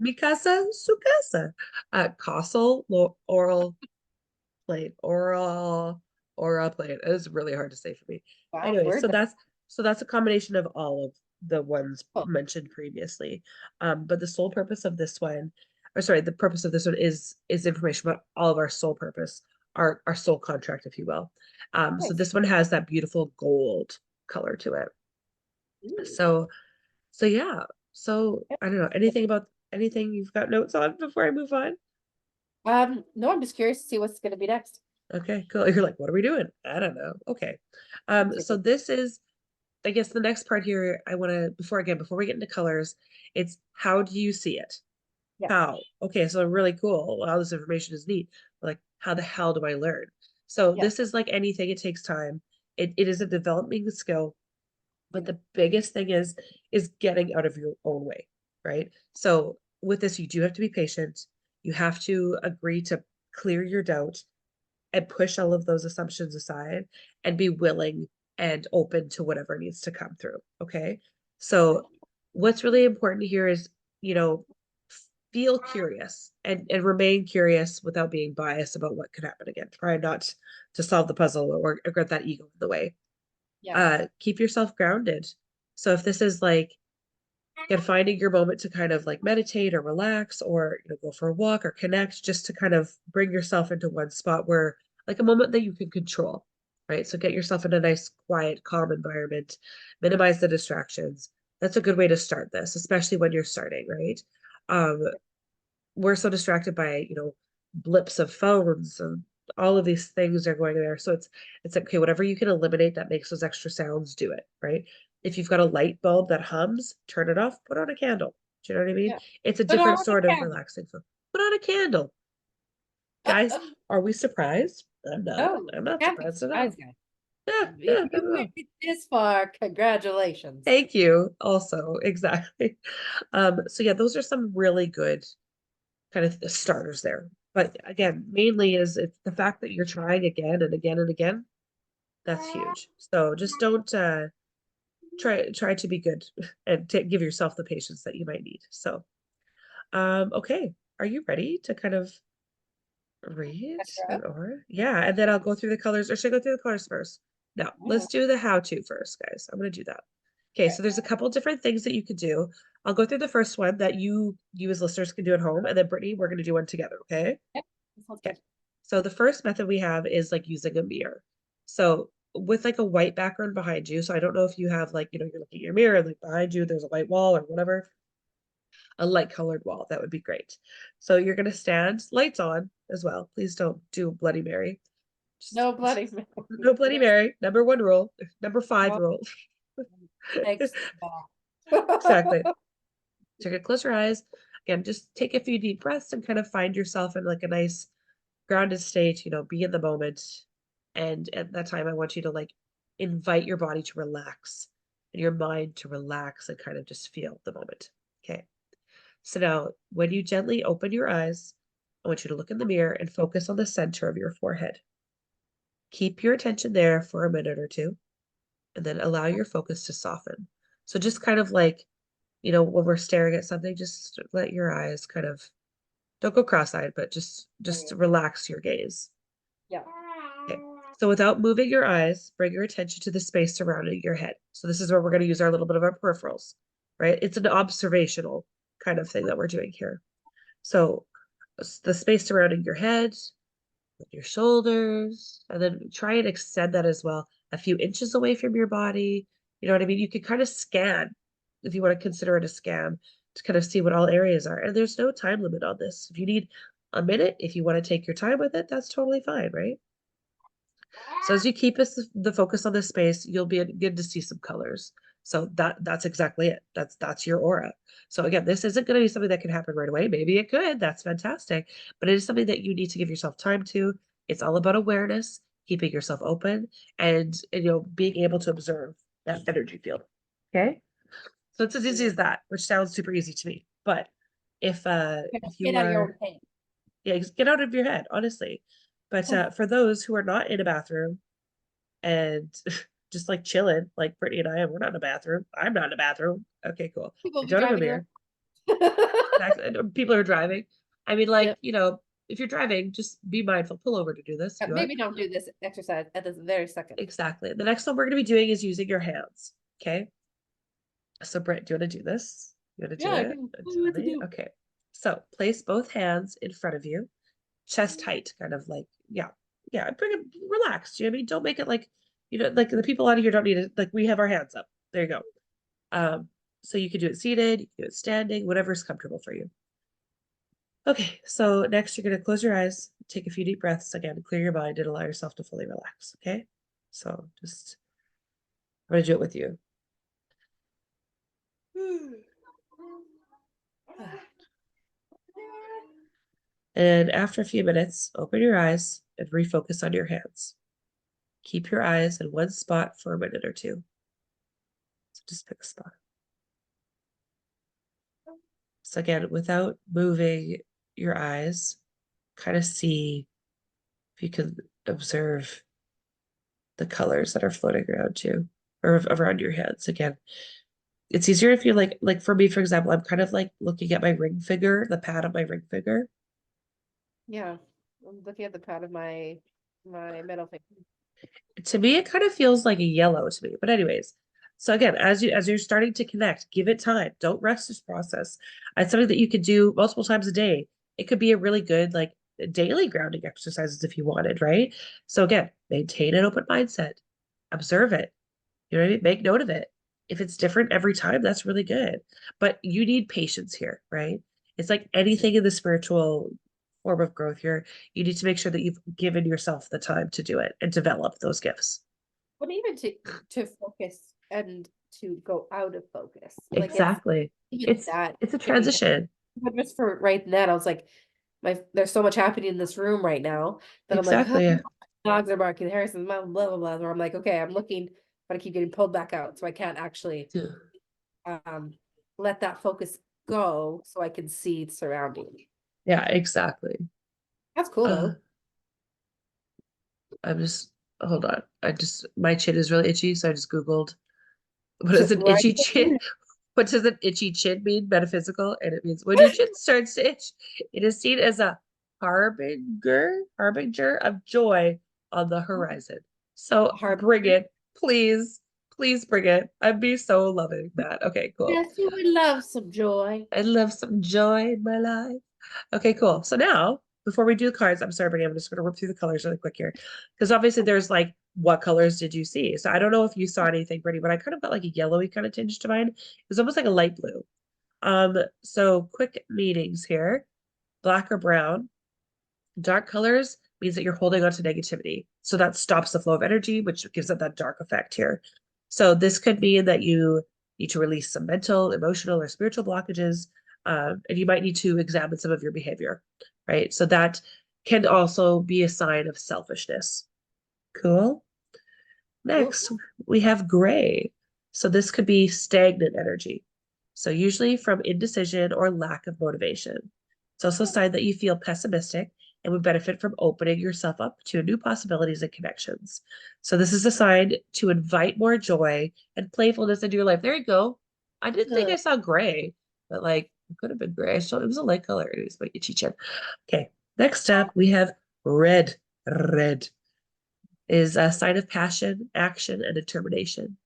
Mikasa? Sukasa? Causal oral plane. Aura plane. It was really hard to say for me. Wow, Anyway, we're so done. that's a combination of all of the ones Oh, mentioned previously. But the sole purpose of this one, or sorry, the purpose of this one is information about all of our sole purpose, our sole contract, if you will. So nice. this one has that beautiful gold color to it. Ooh. So yeah. So I don't know anything you've got notes on before I move on. No, I'm just curious to see what's gonna be next. Okay, cool. You're like, what are we doing? I don't know. Okay. So this is, I guess the next part here, I want to, before we get into colors, it's how do you see it? Yeah, How? Okay, so really cool. All this information is neat. Like, how the hell do I learn? So yeah, this is like anything, it takes time. It is a developing skill, but yeah, the biggest thing is getting out of your own way, right? So with this, you do have to be patient. You have to agree to clear your doubt and push all of those assumptions aside and be willing and open to whatever needs to come through. Okay. right. So what's really important here is, you know, feel curious and remain curious without being biased about what could happen again. Try not to solve the puzzle or get that ego in the way. Yeah, Keep yourself grounded. So if this is like, again, finding your moment to kind of like meditate or relax or go for a walk or connect, just to kind of bring yourself into one spot where like a moment that you can control, right? So get yourself in a nice quiet calm environment, minimize the distractions. That's a good way to start this, especially when you're starting, right? um we're so distracted by blips of phones and all of these things are going there. So it's like, okay, whatever you can eliminate that makes those extra sounds, do it, right? If you've got a light bulb that hums, turn it off, put on a candle. Do you know what I mean? yeah. It's a Put on different the sort of camera. relaxing feel. Put on a candle. Guys, are we surprised? I'm not. No, I'm not can't be surprised at all. surprised, guys. Yeah, If yeah, not you at made all. it this far, congratulations. Thank you. Also, exactly. So yeah, those are some really good kind of starters there. But again, mainly is it's the fact that you're trying again and again and again. That's huge. So just don't try to be good and give yourself the patience that you might need. So okay, are you ready to kind of read That's an right. aura? Yeah, and then I'll go through the colors, or should I go through the colors first? No, let's do the how to first, guys. I'm gonna do that. Okay, Okay. so there's a couple different things that you could do. I'll go through the first one that you as listeners can do at home, and then Brittany, we're gonna do one together, okay? Yep. That sounds Okay. good. So the first method we have is like using a mirror. So with like a white background behind you. So I don't know if you have like, you're looking at your mirror, and like behind you, there's a white wall or whatever, a light colored wall. That would be great. So you're going to stand lights on as well. Please don't do Bloody Mary. No Just, bloody. no Bloody Mary. Number one rule, number five No, rule. thanks. No. Exactly. So you can close your eyes. Again, just take a few deep breaths and kind of find yourself in like a nice grounded state, be in the moment. And at that time, I want you to like invite your body to relax and your mind to relax and kind of just feel the moment. Okay. So now, when you gently open your eyes, I want you to look in the mirror and focus on the center of your forehead. Keep your attention there for a minute or two, and then allow your focus to soften. So just kind of like, when we're staring at something, just let your eyes kind of don't go cross-eyed, but just relax your gaze. Yeah. Okay. So without moving your eyes, bring your attention to the space surrounding your head. So this is where we're going to use our little bit of our peripherals, right? It's an observational kind of thing that we're doing here. So the space surrounding your head, your shoulders, and then try and extend that as well a few inches away from your body. You know what I mean? You can kind of scan if you want to consider it a scan to kind of see what all areas are. And there's no time limit on this. If you need a minute, if you want to take your time with it, that's totally fine, right? So as you keep the focus on the space, you'll begin to see some colors. So that's exactly it. That's your aura. So again, this isn't going to be something that can happen right away. Maybe it could. That's fantastic. But it is something that you need to give yourself time to. It's all about awareness, keeping yourself open, and being able to observe that energy field. Okay. So it's as easy as that, which sounds super easy to me. But if you Get out of your are own head. yeah, just get out of your head, honestly. But for those who are not in a bathroom and just like chilling, like Brittany and I, we're not in a bathroom. I'm not in a bathroom. Okay, cool. People I be don't have a driving mirror. around. Exactly. People are driving. I mean, like, Yep. if you're driving, just be mindful. Pull over to do this if you want. Maybe don't do this exercise at this very second. Exactly. The next one we're going to be doing is using your hands. Okay. So, Britt, do you want to do this? You want to do Yeah, I it? can tell you Tell what to me. do. Okay. So, place both hands in front of you, chest height, kind of like, yeah, bring it relaxed. You know what I mean? Don't make it like, like the people out of here don't need it. Like we have our hands up. There you go. Um, so you can do it seated, you can do it standing, whatever's comfortable for you. Okay, so next you're gonna close your eyes, take a few deep breaths again, clear your mind and allow yourself to fully relax. Okay. So I'm gonna do it with you. And after a few minutes, open your eyes and refocus on your hands. Keep your eyes in one spot for a minute or two. So just pick a spot. So again, without moving your eyes, kind of see if you can observe the colors that are floating around you or around your hands. Again, it's easier if you like for me, for example, I'm kind of like looking at my ring finger, the pad of my ring finger. Yeah. I'm looking at the pad of my middle finger. To me, it kind of feels like a yellow to me. But anyways, so again, as you're starting to connect, give it time. Don't rush this process. It's something that you could do multiple times a day. It could be a really good like daily grounding exercises if you wanted, right? So again, maintain an open mindset. Observe it. You know what I mean? Make note of it. If it's different every time, that's really good. But you need patience here, right? It's like anything in the spiritual form of growth here. You need to make sure that you've given yourself the time to do it and develop those gifts. But even to focus and to go out of focus. Like it's Exactly. even It's that it's a can be transition. but just for right then, I was like, there's so much happening in this room right now that I'm like, huh, Exactly. dogs are barking, Harrison's mouth, blah blah blah. Where I'm like, okay, I'm looking, but I keep getting pulled back out, so I can't actually Yeah, um let that focus go, so I can see the surrounding. yeah, exactly. That's cool Uh, though. I'm just hold on. My chin is really itchy, so I just Googled what is an Right? itchy chin? What does an itchy chin mean? Metaphysical, and it means when your chin starts to itch, it is seen as a harbinger of joy on the horizon. So Hard. bring it, please, please bring it. I'd be so loving that. Okay, cool. Yes, you would love some joy. I love some joy in my life. Okay, cool. So now, before we do the cards, I'm sorry, Brittany, I'm just going to rip through the colors really quick here. Because obviously there's like, what colors did you see? So I don't know if you saw anything, Brittany, but I kind of got like a yellowy kind of tinge to mine. It was almost like a light blue. So quick meanings here. Black or brown. Dark colors means that you're holding on to negativity. So that stops the flow of energy, which gives it that dark effect here. So this could mean that you need to release some mental, emotional, or spiritual blockages. And you might need to examine some of your behavior, right? So that can also be a sign of selfishness. Cool. Cool. Next, we have gray. So this could be stagnant energy. So usually from indecision or lack of motivation. It's also a sign that you feel pessimistic and would benefit from opening yourself up to new possibilities and connections. So this is a sign to invite more joy and playfulness into your life. There you go. I didn't think I saw gray, but like it could have been gray. So it was a light color. Anyways, but itchy chin. Okay. Next up, we have red. Red is a sign of passion, action, and determination.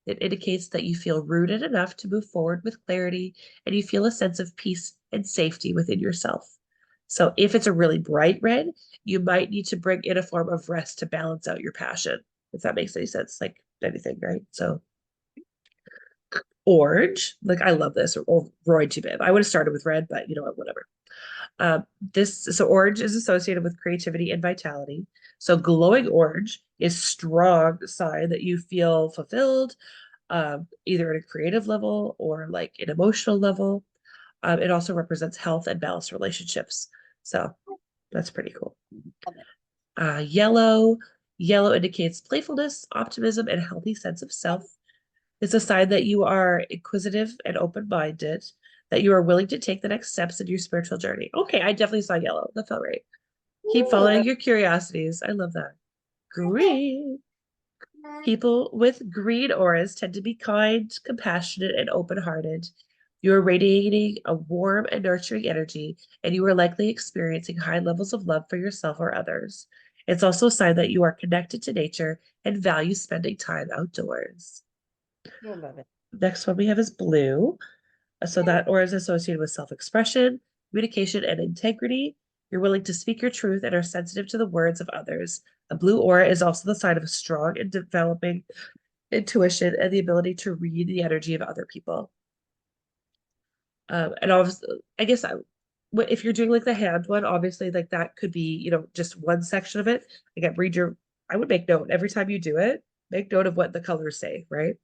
It indicates that you feel rooted enough to move forward with clarity and you feel a sense of peace and safety within yourself. So, if it's a really bright red, you might need to bring in a form of rest to balance out your passion, if that makes any sense, like anything, right? So, orange, like I love this, or Roy G. Biv. I would have started with red, but you know what, whatever. So orange is associated with creativity and vitality. So glowing orange is strong sign that you feel fulfilled, either at a creative level or like an emotional level. It also represents health and balanced relationships. So that's pretty cool. Love it. Yellow, yellow indicates playfulness, optimism, and a healthy sense of self. It's a sign that you are inquisitive and open-minded, that you are willing to take the next steps in your spiritual journey. Okay, I definitely saw yellow. That felt right. Keep Ooh, following your curiosities. I love that. Green. People with green auras tend to be kind, compassionate, and open-hearted. You are radiating a warm and nurturing energy, and you are likely experiencing high levels of love for yourself or others. It's also a sign that you are connected to nature and value spending time outdoors. I love it. Next one we have is blue. So that aura is associated with self-expression, communication, and integrity. You're willing to speak your truth and are sensitive to the words of others. A blue aura is also the sign of a strong and developing intuition and the ability to read the energy of other people. And obviously, I guess if you're doing like the hand one, obviously like that could be, just one section of it. Again, I would make note every time you do it, make note of what the colors say, right?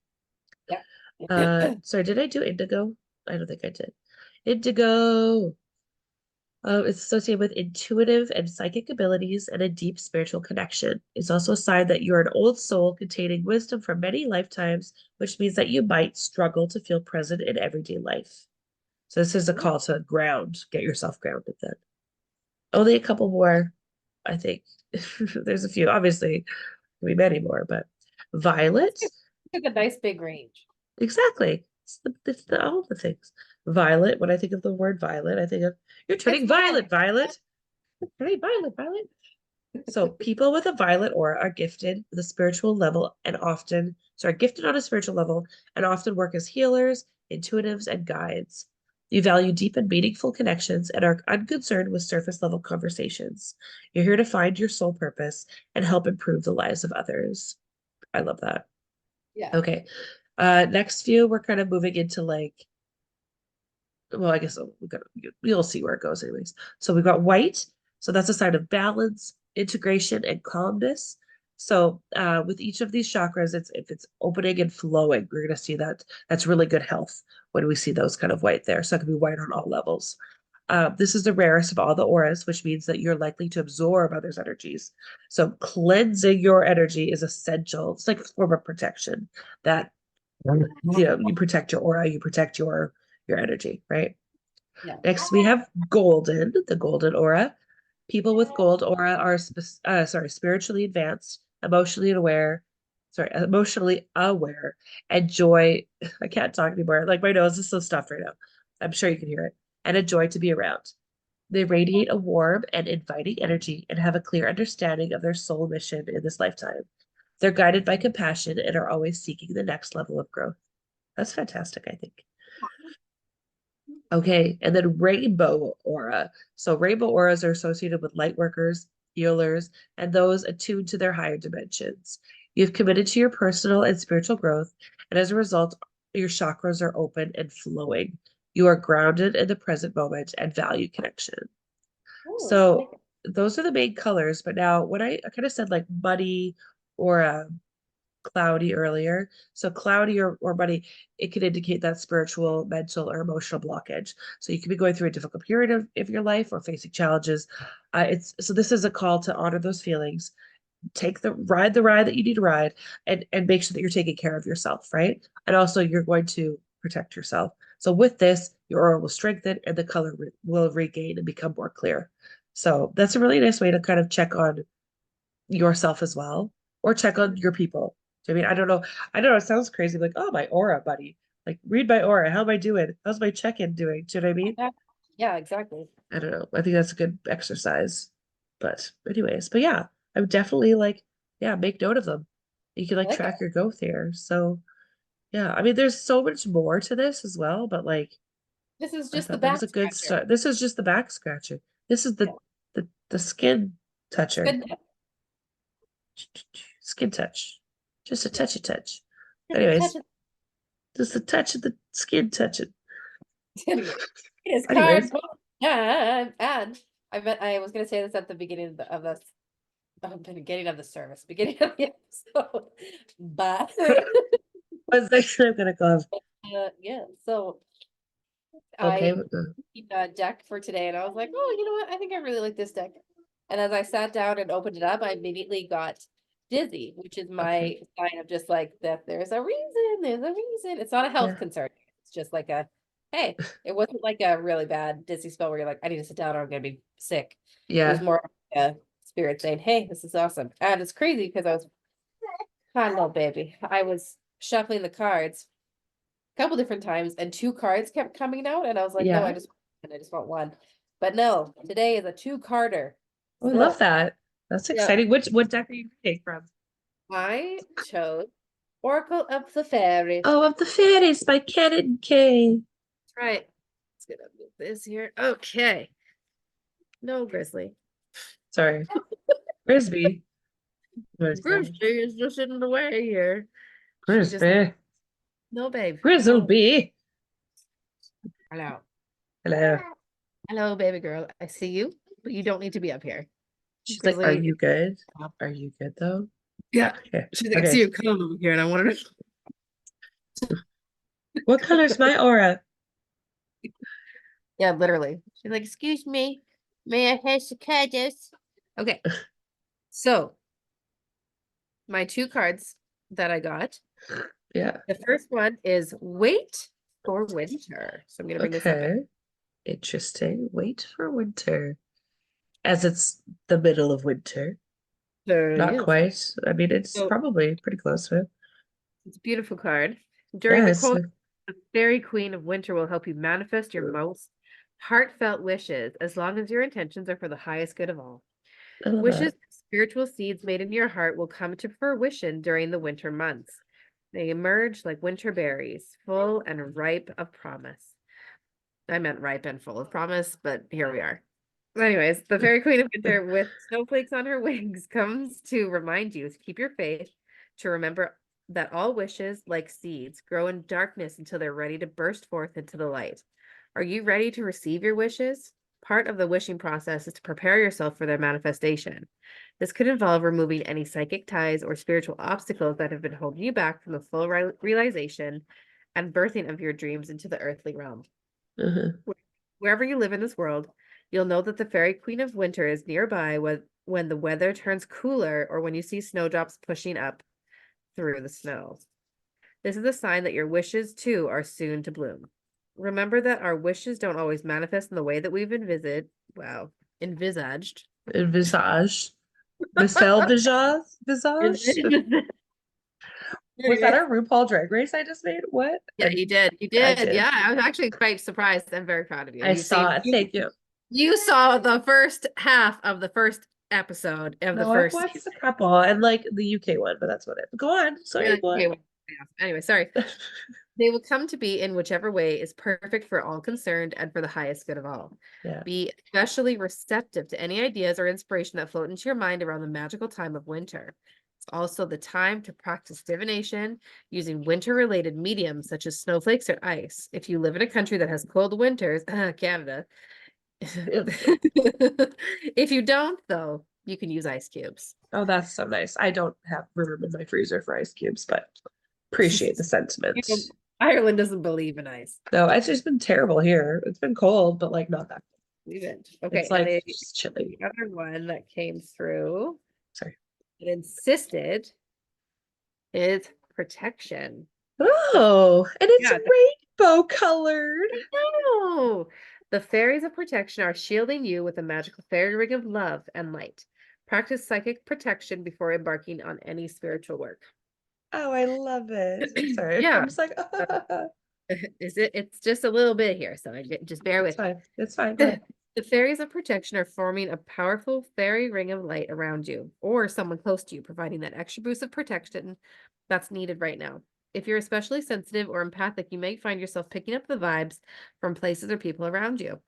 Yeah. Sorry, did I do indigo? I don't think I did. Indigo. It's associated with intuitive and psychic abilities and a deep spiritual connection. It's also a sign that you're an old soul containing wisdom from many lifetimes, which means that you might struggle to feel present in everyday life. So this is a call to ground, get yourself grounded then. Only a couple more, I think. There's a few, obviously, there'll be many more, but violet. Took a nice big range. Exactly. It's all the things. Violet, when I think of the word violet, I think of you're It's turning fine. violet, Violet. Turning violet, Violet. So people with a violet aura are gifted with a spiritual level and gifted on a spiritual level and often work as healers, intuitives, and guides. You value deep and meaningful connections and are unconcerned with surface level conversations. You're here to find your soul purpose and help improve the lives of others. I love that. Yeah. Okay. Next few, we're kind of moving into like, well, I guess you'll see where it goes anyways. So we've got white. So that's a sign of balance, integration, and calmness. So with each of these chakras, if it's opening and flowing, we're gonna see that that's really good health when we see those kind of white there. So it can be white on all levels. This is the rarest of all the auras, which means that you're likely to absorb others' energies. So cleansing your energy is essential. It's like a form of protection that you protect your aura, you protect your energy, right? Yeah. Next, we have the golden aura. People with gold aura are spiritually advanced, emotionally aware, and joy. I can't talk anymore. Like my nose is so stuffed right now. I'm sure you can hear it. And a joy to be around. They radiate a warm and inviting energy and have a clear understanding of their soul mission in this lifetime. They're guided by compassion and are always seeking the next level of growth. That's fantastic, I think. Okay, and then rainbow aura. So rainbow auras are associated with light workers, healers, and those attuned to their higher dimensions. You've committed to your personal and spiritual growth, and as a result, your chakras are open and flowing. You are grounded in the present moment and value connection. Ooh, I like So it. those are the main colors. But now, when I kind of said like muddy or cloudy earlier. So cloudy or muddy, it could indicate that spiritual, mental, or emotional blockage. So you could be going through a difficult period of your life or facing challenges. It's so this is a call to honor those feelings, ride the ride that you need to ride, and make sure that you're taking care of yourself, right? And also you're going to protect yourself. So with this, your aura will strengthen and the color will regain and become more clear. So that's a really nice way to kind of check on yourself as well, or check on your people. I mean, I don't know, it sounds crazy, like, oh, my aura, buddy. Like, read my aura. How am I doing? How's my check-in doing? Do you know what I mean? Yeah, yeah, exactly. I don't know. I think that's a good exercise. But anyways, but yeah, I would definitely like, yeah, make note of them. You can I like like track that. your growth here. So yeah, I mean, there's so much more to this as well, but like, This is I just the thought that was back a good scratcher. start. This is just the back scratcher. This is Yeah, the skin it's toucher. good. Skin touch. Just a Yeah, touch. just a touch Anyways, of just the touch of the skin touching. anyway. It is Anyways, cardboard time, and I was gonna say this at the beginning of this, beginning of the service, beginning of the episode, but what's next? I'm gonna go. yeah. So Okay. I keep a deck for today, and I was like, oh, you know what? I think I really like this deck. And as I sat down and opened it up, I immediately got dizzy, which is Okay. my sign of just like that. There's a reason. There's a reason. It's not a health Yeah. concern. It's just like a hey. It wasn't like a really bad dizzy spell where you're like, I need to sit down or I'm gonna be sick. It was Yeah. more a spirit saying, hey, this is awesome. And it's crazy because I was, hi, little baby. I was shuffling the cards couple different times and two cards kept coming out and I was like, no, Yeah. I just want one. But no, today is a two-carder. Oh, I love So that. That's yeah, exciting. What deck are you reading from? I chose Oracle of the Fairies. Oh, of the Fairies by Canon K. That's right. Let's get up with this here. Okay. No Grizzly. Sorry. Frisbee. Grizzly. Grizzly is just in the way here. She just Frisbee. no babe. No. Grizzleby. Hello. Hello. Hello, baby girl. I see you, but you don't need to be up here. She's like, are Grizzly. you good? Are you good though? Yeah. Okay. She's like, I see Okay. you coming over here and I wanted to What color's my aura? yeah, literally. She's like, excuse me, may I have cicadas? Okay, so my two cards that I got. Yeah. The first one is Wait for Winter. So I'm gonna bring this up. Okay. Interesting. Wait for winter. As it's the middle of winter. There it Not is. quite. I mean, it's So probably pretty close to it. it's a beautiful card. During Yeah, the it's cold, the Fairy Queen of Winter will help you manifest your most heartfelt wishes as long as your intentions are for the highest good of all. I love Wishes, that. spiritual seeds made in your heart will come to fruition during the winter months. They emerge like winter berries, full and ripe of promise. I meant ripe and full of promise, but here we are. Anyways, the Fairy Queen of Winter with snowflakes on her wings comes to remind you to keep your faith, to remember that all wishes, like seeds, grow in darkness until they're ready to burst forth into the light. Are you ready to receive your wishes? Part of the wishing process is to prepare yourself for their manifestation. This could involve removing any psychic ties or spiritual obstacles that have been holding you back from the full realization and birthing of your dreams into the earthly realm. Uh-huh. Wherever you live in this world, you'll know that the Fairy Queen of Winter is nearby when the weather turns cooler or when you see snowdrops pushing up through the snow. This is a sign that your wishes, too, are soon to bloom. Remember that our wishes don't always manifest in the way that we've envisaged. Visage. Michelle Visage? Was that Anyways, our RuPaul Drag Race I just made? What? yeah, you did. You I did. did. Yeah, I was actually quite surprised and very proud of you. I saw it. Thank you. You saw the first half of the first episode of the No, I've first watched season. a couple and like the UK one, but that's what it. Go on. Sorry, Really? go on. Okay, well, yeah. Anyway, sorry. They will come to be in whichever way is perfect for all concerned and for the highest good of all. Yeah. Be especially receptive to any ideas or inspiration that float into your mind around the magical time of winter. It's also the time to practice divination using winter-related mediums such as snowflakes or ice. If you live in a country that has cold winters, Canada. If you don't, though, you can use ice cubes. Oh, that's so nice. I don't have room in my freezer for ice cubes, but appreciate the sentiment. Ireland doesn't believe in ice. No, it's just been terrible here. It's been cold, but like not that. Leave it. Okay, It's and like the just chilly. other one that came through Sorry. but insisted is protection. Oh, and it's Yeah, rainbow colored. no. The fairies of protection are shielding you with a magical fairy ring of love and light. Practice psychic protection before embarking on any spiritual work. Oh, I love it. Sorry, Yeah. I'm just like, Is it? It's just a little bit here, so just bear it's with me. fine. It's fine. Go ahead. The fairies of protection are forming a powerful fairy ring of light around you or someone close to you, providing that extra boost of protection that's needed right now. If you're especially sensitive or empathic, you may find yourself picking up the vibes from places or people around you.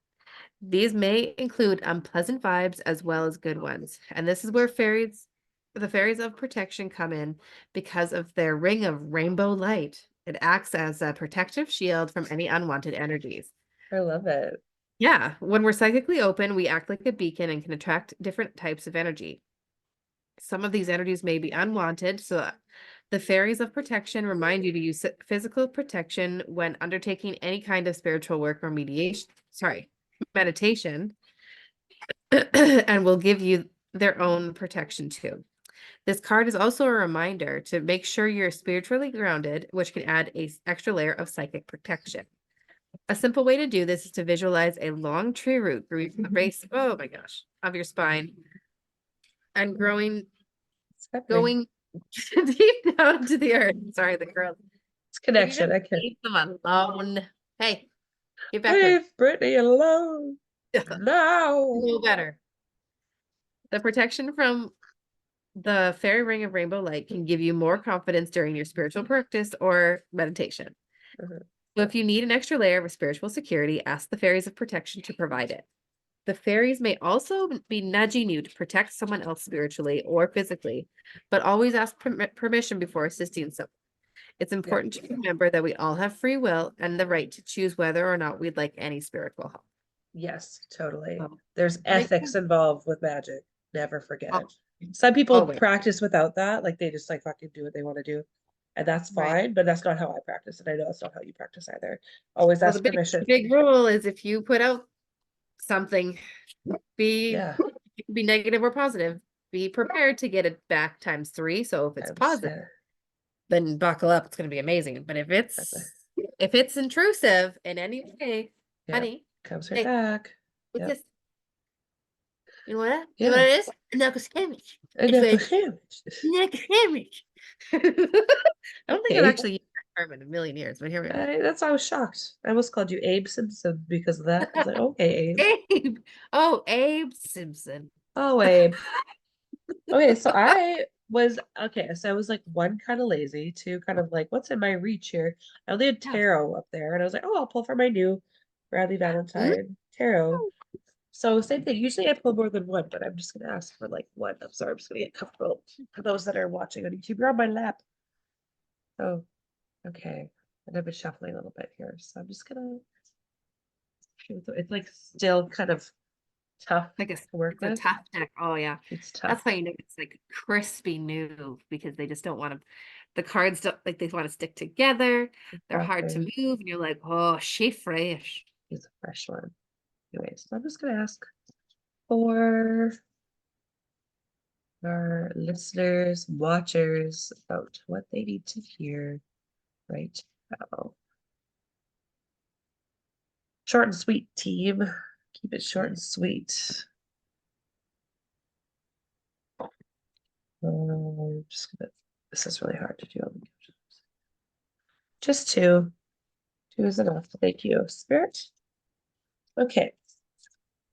These may include unpleasant vibes as well as good ones. And this is where the fairies of protection come in because of their ring of rainbow light. It acts as a protective shield from any unwanted energies. I love it. Yeah, when we're psychically open, we act like a beacon and can attract different types of energy. Some of these energies may be unwanted, so the fairies of protection remind you to use physical protection when undertaking any kind of spiritual work or meditation, and will give you their own protection too. This card is also a reminder to make sure you're spiritually grounded, which can add a extra layer of psychic protection. A simple way to do this is to visualize a long tree root growing from the base, oh my gosh, of your spine and It's happening. going deep down into the earth. Sorry, the girls. It's Can you connection. just I can't leave them alone? Hey, get back here. leave Brittany alone now. No better. The protection from the fairy ring of rainbow light can give you more confidence during your spiritual practice or meditation. Mhm. So if you need an extra layer of spiritual security, ask the fairies of protection to provide it. The fairies may also be nudging you to protect someone else spiritually or physically, but always ask permission before assisting someone. It's Yeah. important to remember that we all have free will and the right to choose whether or not we'd like any spiritual help. Yes, totally. Um, There's make ethics involved with magic. Never forget al- it. Some people always practice without that, like they just like fucking do what they want to do. And that's right. fine, but that's not how I practice. And I know that's not how you practice either. Always Well, the ask big permission. big rule is if you put out something, be Yeah. it can be negative or positive. Be prepared to get it back times three. So if it's positive, Yeah. then buckle up. It's going to be amazing. But Exactly. if it's intrusive in any way, Yeah. honey, Comes right hey, back. what's Yep. this? You know what? You know Yeah. what it is? A knuckle sandwich. And It's then for a sandwich. knuckle sandwich. I don't think I've Okay. actually used that term in a million years, but here we are. That's why I was shocked. I almost called you Abe Simpson because of that. I was like, okay, Abe. Abe. Oh, Abe Simpson. Oh, Abe. Okay, so I was like one kind of lazy, two kind of like what's in my reach here. I only had Yeah. tarot up there, and I was like, oh, I'll pull for my new Bradley Mm, Valentine tarot. So same thing. Usually I pull more than one, but I'm just gonna ask for like one. I'm sorry, I'm just gonna get comfortable for those that are watching on YouTube. You're on my lap. Oh, okay. And I've been shuffling a little bit here, so I'm just gonna. It's like still kind of tough like a, to work it's a with. tough deck. Oh yeah. It's tough. That's how you know it's like crispy new because they just don't want to, the cards don't like they want to stick together. They're hard to Exactly. move, and you're like, oh, she fresh. He's a fresh one. Anyways, so I'm just gonna ask for our listeners, watchers about what they need to hear right now. Short and sweet, team. Keep it short and sweet. Just gonna, this is really hard to do. Just two. Two is enough. Thank you, Spirit. Okay.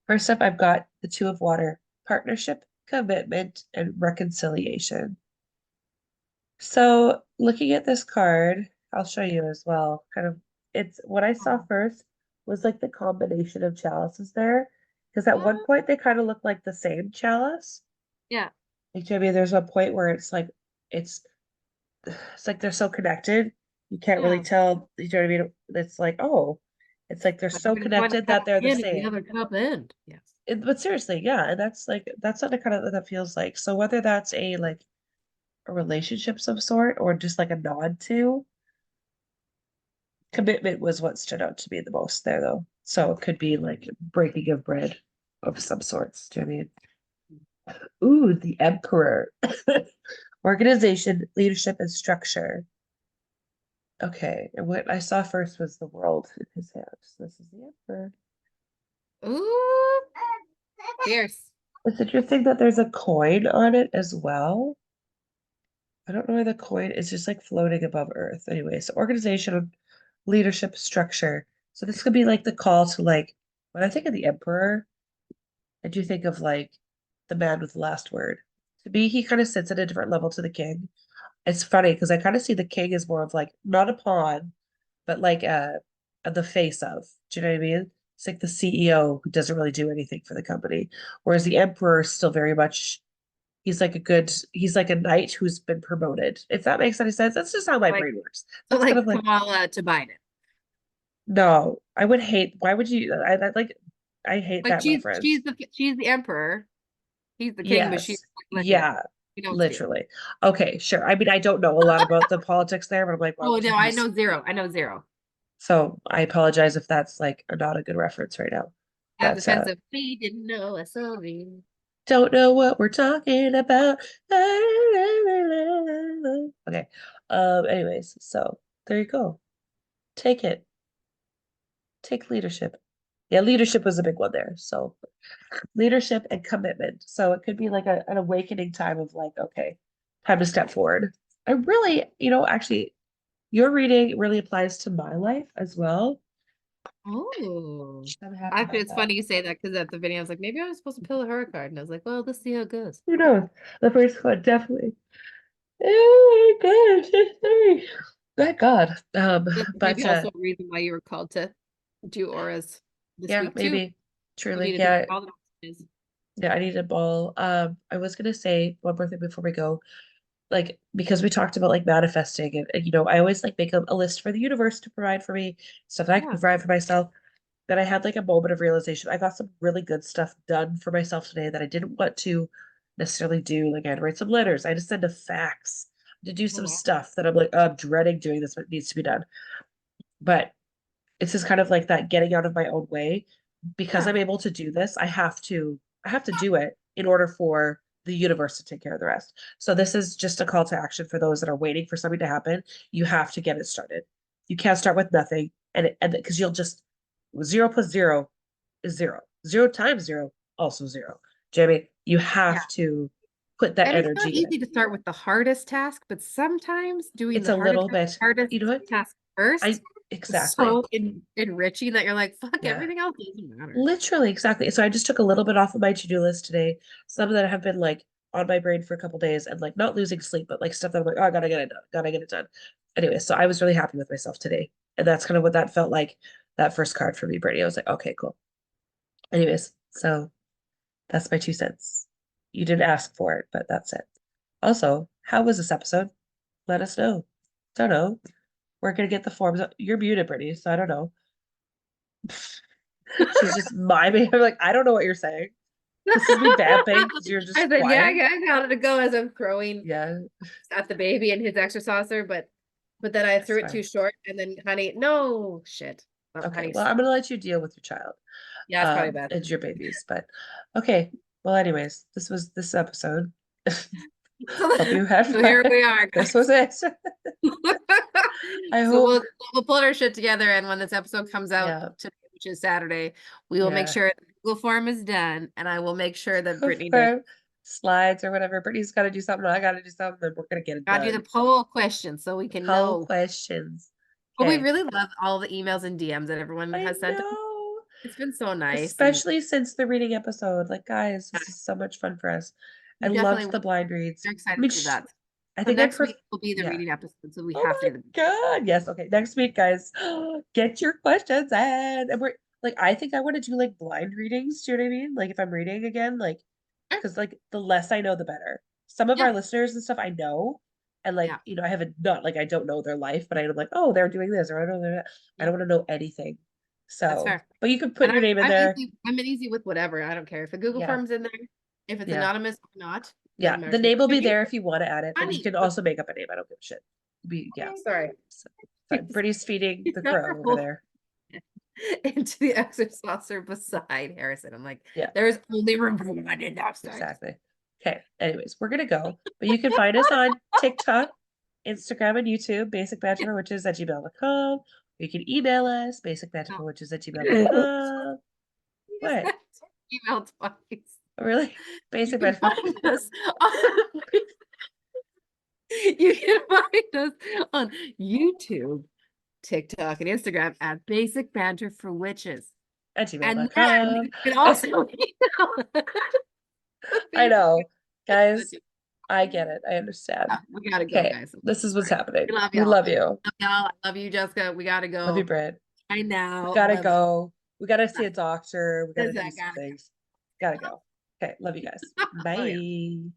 First up, I've got the Two of Water, partnership, commitment, and reconciliation. So looking at this card, I'll show you as well. Kind of, it's what I saw first was like the combination of chalices there. Because at one point they kind of look like the same chalice. Yeah. Like, do you know what I mean? There's one point where it's it's like they're so connected. You can't really Yeah. tell, you know what I mean? It's like, oh, it's like they're so One connected cup that they're the in and the same. other cup in. Yes. But seriously, yeah, and that's like that's what it kind of that feels like. So whether that's a relationship of some sort or just like a nod to commitment was what stood out to me the most there though. So it could be like breaking of bread of some sorts. Do you know what I mean? Ooh, the emperor. Organization, leadership, and structure. Okay, and what I saw first was the world in his hands. This is the emperor. Ooh, fierce. It's interesting that there's a coin on it as well. I don't know where the coin is, just like floating above Earth. Anyway, so organization, leadership, structure. So this could be like the call to like when I think of the emperor, I do think of like the man with the last word. To me, he kind of sits at a different level to the king. It's funny because I kind of see the king as more of like not a pawn, but like the face of. Do you know what I mean? It's like the CEO who doesn't really do anything for the company, whereas the emperor is still very much. He's like a knight who's been promoted. If that makes any sense, that's just how my Like, brain works. so That's kind of like like, Kamala to Biden. no, I would hate. Why would you? I like. I hate Like that reference. she's the emperor. He's the king, but she's Yes. like liquor. Yeah. You know, steal. Literally. Okay, sure. I mean, I don't know a lot about the politics there, but I'm like, why Oh would you no, I use? know zero. I know zero. So I apologize if that's like not a good reference right now. That's But offensive. We didn't know a sorry. don't know what we're talking about. Okay. Anyways, so there you go. Take it. Take leadership. Yeah, leadership was a big one there. So leadership and commitment. So it could be like an awakening time of like, okay, time to step forward. I really, actually, your reading really applies to my life as well. Oh. I'm happy Actually, about it's that. funny you say that because at the video, I was like, maybe I was supposed to pull her card. And I was like, well, let's see how it goes. Who knows? The first one, definitely. Oh my gosh, thank God. That's maybe But also a reason why you were called to do auras this yeah, week too. maybe You truly, need to do yeah, all the messages. yeah, I need a ball. I was gonna say one more thing before we go. Like because we talked about like manifesting and I always like make a list for the universe to provide for me, stuff that I can Yeah. provide for myself. Then I had like a moment of realization. I got some really good stuff done for myself today that I didn't want to necessarily do. Like I had to write some letters, I had to send a fax, to do Oh, some wow. stuff that I'm like, oh, I'm dreading doing this, but it needs to be done. But it's just kind of like that getting out of my own way. Because Yeah. I'm able to do this, I have to do it in order for the universe to take care of the rest. So this is just a call to action for those that are waiting for something to happen. You have to get it started. You can't start with nothing, and because you'll just zero plus zero is zero. Zero times zero also zero. Jamie, you Yeah. have to put that And it's not energy in. easy to start with the hardest task, but sometimes doing It's the a little bit, hardest you know what? task first I is exactly. so enriching that you're like, fuck, Yeah. everything else doesn't matter. Literally, exactly. So I just took a little bit off of my to-do list today. Some that have been like on my brain for a couple days and like not losing sleep, but like stuff that I'm like, oh, I gotta get it done, gotta get it done. Anyway, so I was really happy with myself today. And that's kind of what that felt like, that first card for me, Brittany. I was like, okay, cool. Anyways, so that's my 2 cents. You didn't ask for it, but that's it. Also, how was this episode? Let us know. Don't know. We're gonna get the forms. You're muted, Brittany, so I don't know. She's just miming. I'm like, I don't know what you're saying. This is me vamping because you're I just said, yeah, quiet. I got it to go as I'm throwing Yeah, at the baby and his extra saucer, but then I it's threw it too fine. short and then honey, no shit. Oh, Okay, honey, well, I'm gonna let you deal with your child, yeah, it's probably bad. and your babies. But okay, well, anyways, this was this episode. So, Hope you had so fun. here we are, This guys. was it. I So hope. we'll put our shit together, and when this episode comes out Yeah, today, which is Saturday, we will make yeah. sure the Google form is done, and I will make sure that Brittany does. Confirm slides or whatever. Brittany's got to do something. I got to do something. Then we're gonna get it I'll do the done. poll question so we can Poll know. questions. But we Okay. really love all the emails and DMs that everyone I has sent us. know. It's been so nice, and Especially since the reading episode. Like, guys, this is so much fun for us. I we loved definitely the blind reads. are I excited mean, to do that. I So think I've next heard, week will be the yeah. reading episode, so we Oh have to my do the. God. Yes. Okay. Next week, guys, get your questions in. And we're like, I think I want to do like blind readings. Do you know what I mean? Like, if I'm reading again, like, because like the less I know, the better. Some of Yeah, our listeners and stuff I know. And like, yeah, I haven't not like I don't know their life, but I'm like, oh, they're doing this, or I don't know that. I yeah. don't want to know anything. That's So, fair. but you can put And your name in I'm there. easy. I'm easy with whatever. I don't care if the Google Yeah. form's in there, if it's Yeah. anonymous or not. Yeah, Doesn't matter the to me. name will If be you, there if you want to add it, but you honey, can also make up a name. I don't give a shit. Yeah. sorry, So, fine. Brittany's feeding he's the got crow her over whole there. into the exerciser beside Harrison. I'm like, Yeah, there is only room for one in the upstairs. exactly. Okay, anyways, we're gonna go, but you can find us on TikTok, Instagram, and YouTube, basicbanterforwitches@gmail.com. You can email us, basicbanterforwitches@gmail.com. Use What? that email twice. Really? You Basic can banter. find us on you can find us on YouTube, TikTok, and Instagram at Basic Banter for Witches. At And then gmail.com. you can also email us I know, guys, Basic- I get it. I understand. we gotta go, Okay, guys. this is what's Sorry. happening. We love We y'all. love you. Love y'all. I love you, Jessica. We gotta Love you, go. Britt. I We know. gotta Bye bye. go. We gotta see a Bye. doctor. We gotta do Gotta some go. things. Gotta go. Okay, love you guys. Love Bye. you.